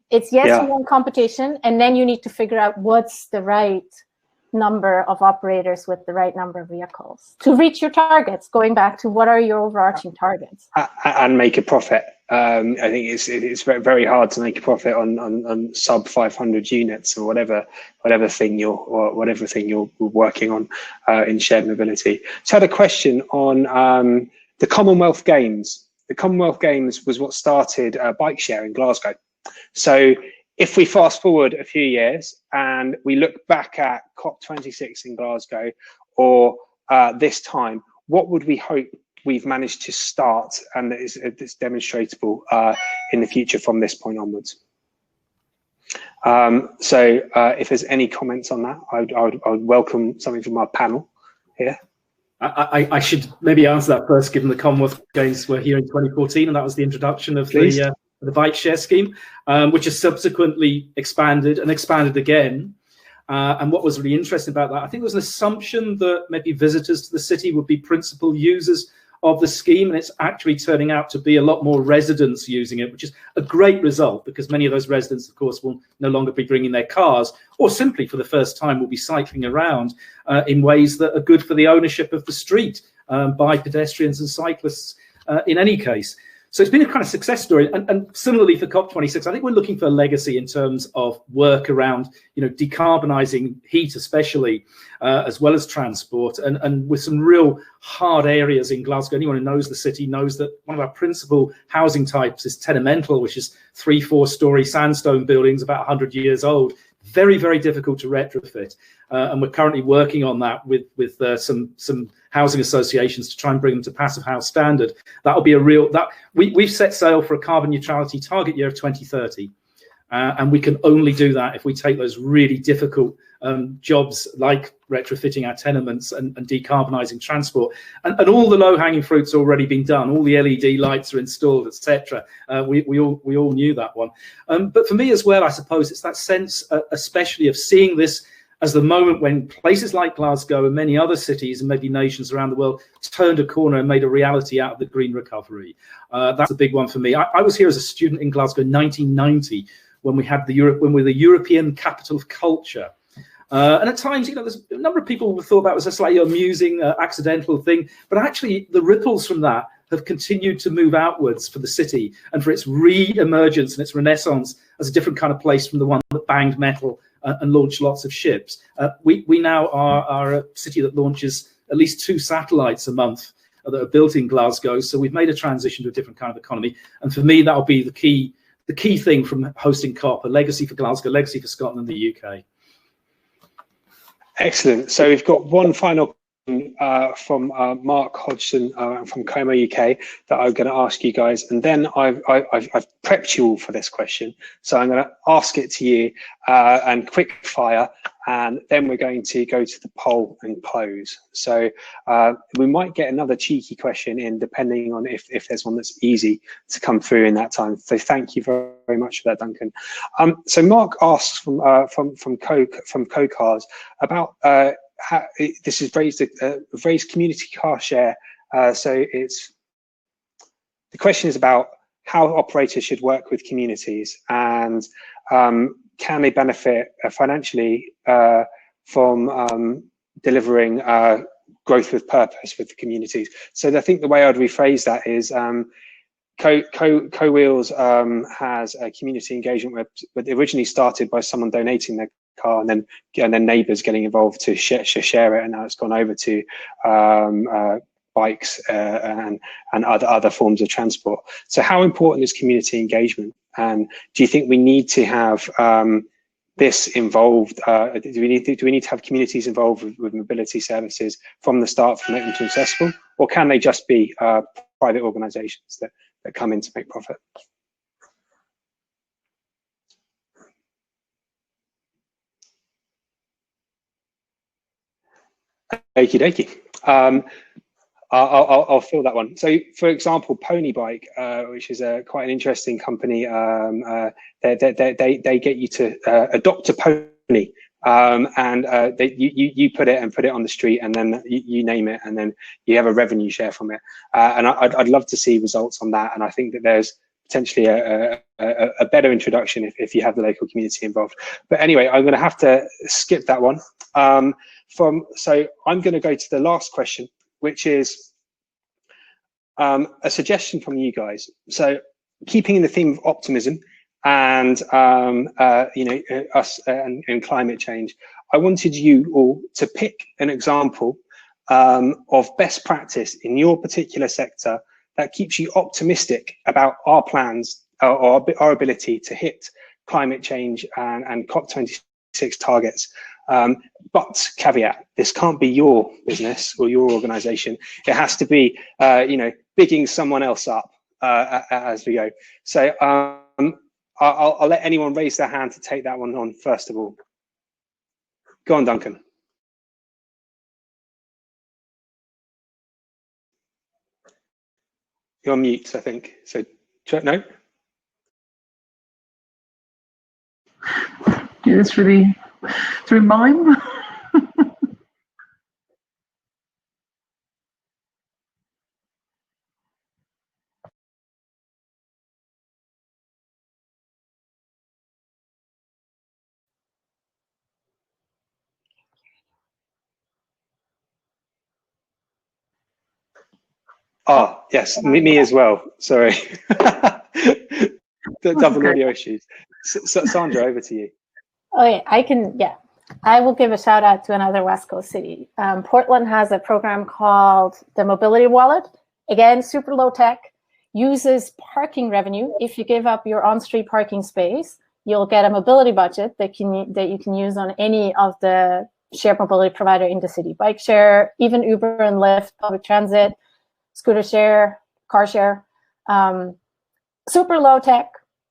It's yes, you want competition, and then you need to figure out what's the right number of operators with the right number of vehicles to reach your targets, going back to what are your overarching targets. And make a profit. I think it's very, very hard to make a profit on sub 500 units or whatever thing you're working on in shared mobility. So I had a question on the Commonwealth Games. The Commonwealth Games was what started bike share in Glasgow. So if we fast forward a few years and we look back at COP26 in Glasgow, or this time, what would we hope we've managed to start and that is demonstratable in the future from this point onwards? So if there's any comments on that, I would welcome something from our panel here. I should maybe answer that first, given the Commonwealth Games were here in 2014, and that was the introduction of the bike share scheme, which has subsequently expanded and expanded again. And what was really interesting about that, I think there was an assumption that maybe visitors to the city would be principal users of the scheme, and it's actually turning out to be a lot more residents using it, which is a great result, because many of those residents, of course, will no longer be bringing their cars, or simply for the first time will be cycling around in ways that are good for the ownership of the street by pedestrians and cyclists in any case. So it's been a kind of success story, and similarly for COP26, I think we're looking for a legacy in terms of work around, decarbonising heat, especially, as well as transport, and with some real hard areas in Glasgow. Anyone who knows the city knows that one of our principal housing types is tenemental, which is 3-4 story sandstone buildings about 100 years old. Very, very difficult to retrofit, and we're currently working on that with some housing associations to try and bring them to passive house standard. That'll be a real we've set sail for a carbon neutrality target year of 2030, and we can only do that if we take those really difficult jobs like retrofitting our tenements and decarbonising transport, and all the low-hanging fruit's already been done. All the LED lights are installed, etc. We all knew that one, but for me as well, I suppose it's that sense, especially of seeing this as the moment when places like Glasgow and many other cities and maybe nations around the world turned a corner and made a reality out of the green recovery. That's a big one for me. I was here as a student in Glasgow in 1990 when we had when we were the European capital of culture. And at times, there's a number of people who thought that was a slightly amusing, accidental thing, but actually the ripples from that have continued to move outwards for the city and for its re-emergence and its renaissance as a different kind of place from the one that banged metal and launched lots of ships. We now are a city that launches at least 2 satellites a month that are built in Glasgow. So we've made a transition to a different kind of economy. And for me, that'll be the key thing from hosting COP, a legacy for Glasgow, legacy for Scotland and the UK. Excellent. So we've got one final from Mark Hodgson from Como UK that I'm going to ask you guys, and then I've prepped you all for this question, so I'm going to ask it to you and quick fire, and then we're going to go to the poll and close. So we might get another cheeky question in depending on if there's one that's easy to come through in that time. So thank you very, very much for that, Duncan. So Mark asks from CoCars about how this is raised community car share. So the question is about how operators should work with communities, and can they benefit financially from delivering growth with purpose with the communities. So I think the way I'd rephrase that is Co-Wheels has a community engagement where it originally started by someone donating their car, and then neighbours getting involved to share it, and now it's gone over to bikes and other forms of transport. So how important is community engagement, and do you think we need to have this involved? Do we need to have communities involved with mobility services from the start to make them successful, or can they just be private organisations that come in to make profit? Okie dokie. I'll fill that one. So, for example, Pony Bike, which is quite an interesting company, they get you to adopt a pony, and you put it on the street, and then you name it, and then you have a revenue share from it. And I'd love to see results on that. And I think that there's potentially a better introduction if you have the local community involved. But anyway, I'm going to have to skip that one. So I'm going to go to the last question, which is a suggestion from you guys. So keeping in the theme of optimism and us and climate change, I wanted you all to pick an example of best practice in your particular sector that keeps you optimistic about our plans or our ability to hit climate change and COP26 targets. But caveat, this can't be your business or your organization. It has to be, bigging someone else up as we go. So I'll let anyone raise their hand to take that one on first of all. Go on, Duncan. You're on mute, I think. So, no? Do this through mime? Oh, yes, me as well. Sorry. The double audio issues. Sandra, over to you. Okay, I will give a shout out to another West Coast city. Portland has a program called the Mobility Wallet. Again, super low tech, uses parking revenue. If you give up your on-street parking space, you'll get a mobility budget that you can use on any of the shared mobility provider in the city. Bike share, even Uber and Lyft, public transit, scooter share, car share, super low tech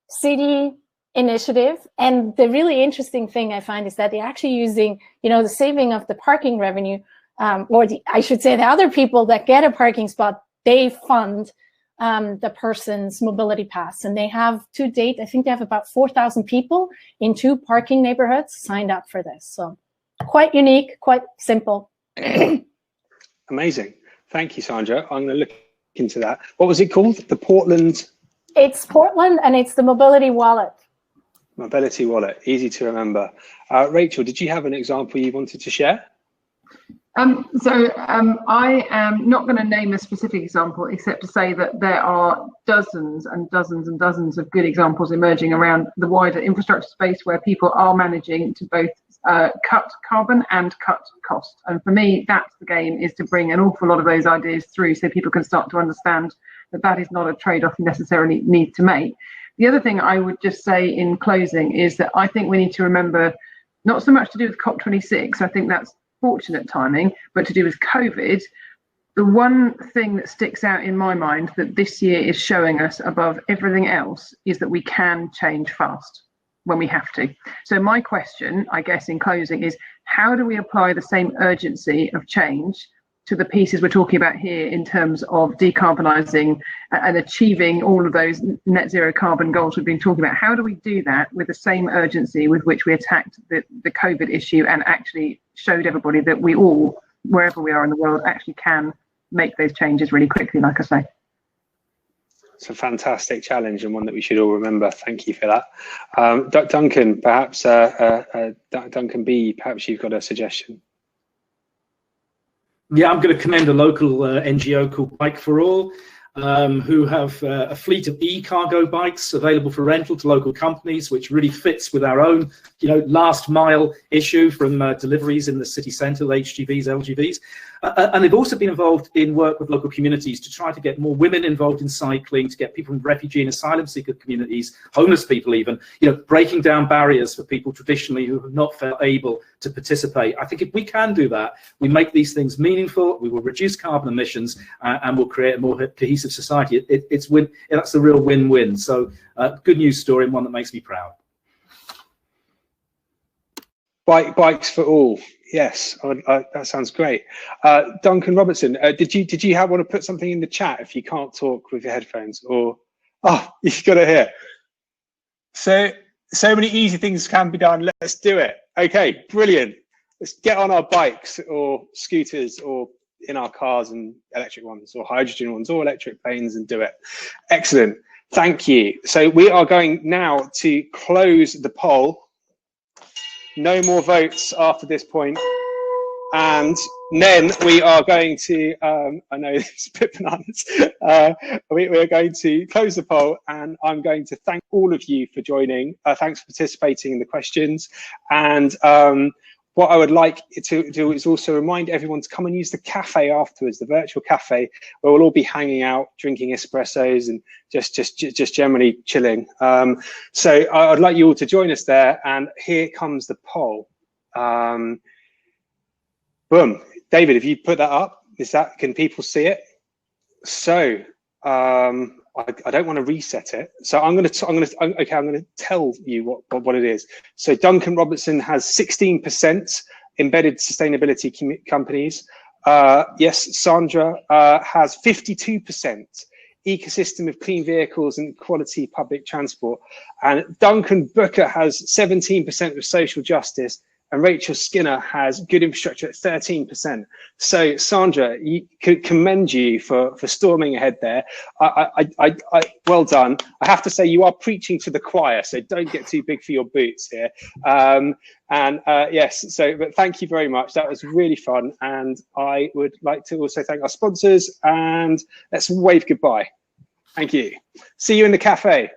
city initiative. And the really interesting thing I find is that they're actually using, the saving of the parking revenue, I should say the other people that get a parking spot, they fund the person's mobility pass. And they have, to date, I think they have about 4,000 people in 2 parking neighborhoods signed up for this. So quite unique, quite simple. Amazing. Thank you, Sandra. I'm going to look into that. What was it called? The Portland? It's Portland, and it's the Mobility Wallet. Mobility Wallet, easy to remember. Rachel, did you have an example you wanted to share? I am not going to name a specific example, except to say that there are dozens and dozens and dozens of good examples emerging around the wider infrastructure space where people are managing to both cut carbon and cut cost. And for me, that's the game, is to bring an awful lot of those ideas through so people can start to understand that that is not a trade-off you necessarily need to make. The other thing I would just say in closing is that I think we need to remember, not so much to do with COP26, I think that's fortunate timing, but to do with COVID. The one thing that sticks out in my mind that this year is showing us above everything else is that we can change fast when we have to. So my question, I guess, in closing is, how do we apply the same urgency of change to the pieces we're talking about here in terms of decarbonising and achieving all of those net zero carbon goals we've been talking about? How do we do that with the same urgency with which we attacked the COVID issue and actually showed everybody that we all, wherever we are in the world, actually can make those changes really quickly, like I say? It's a fantastic challenge and one that we should all remember. Thank you for that. Duncan, perhaps, Duncan B, perhaps you've got a suggestion. Yeah, I'm going to commend a local NGO called Bike for All, who have a fleet of e-cargo bikes available for rental to local companies, which really fits with our own, last mile issue from deliveries in the city centre, HGVs, LGVs. And they've also been involved in work with local communities to try to get more women involved in cycling, to get people from refugee and asylum seeker communities, homeless people even, breaking down barriers for people traditionally who have not felt able to participate. I think if we can do that, we make these things meaningful, we will reduce carbon emissions, and we'll create a more cohesive society. That's the real win-win. So good news story, and one that makes me proud. Bikes for all. Yes, that sounds great. Duncan Robertson, did you want to put something in the chat if you can't talk with your headphones? Or you've got it here. So many easy things can be done. Let's do it. Okay, brilliant. Let's get on our bikes or scooters or in our cars, and electric ones or hydrogen ones or electric planes, and do it. Excellent. Thank you. So we are going now to close the poll. No more votes after this point. And then we are going to, I know it's a bit bananas, we are going to close the poll, and I'm going to thank all of you for joining. Thanks for participating in the questions. And what I would like to do is also remind everyone to come and use the cafe afterwards, the virtual cafe, where we'll all be hanging out, drinking espressos and just generally chilling. So I'd like you all to join us there, and here comes the poll. Boom. David, if you put that up, can people see it? So I don't want to reset it. So I'm going to tell you what it is. So Duncan Robertson has 16% embedded sustainability companies. Yes, Sandra has 52%. Ecosystem of clean vehicles and quality public transport. And Duncan Booker has 17% of social justice. And Rachel Skinner has good infrastructure at 13%. So Sandra, you could commend you for storming ahead there. Well done. I have to say you are preaching to the choir, so don't get too big for your boots here. Yes, but thank you very much. That was really fun. And I would like to also thank our sponsors, and let's wave goodbye. Thank you. See you in the cafe.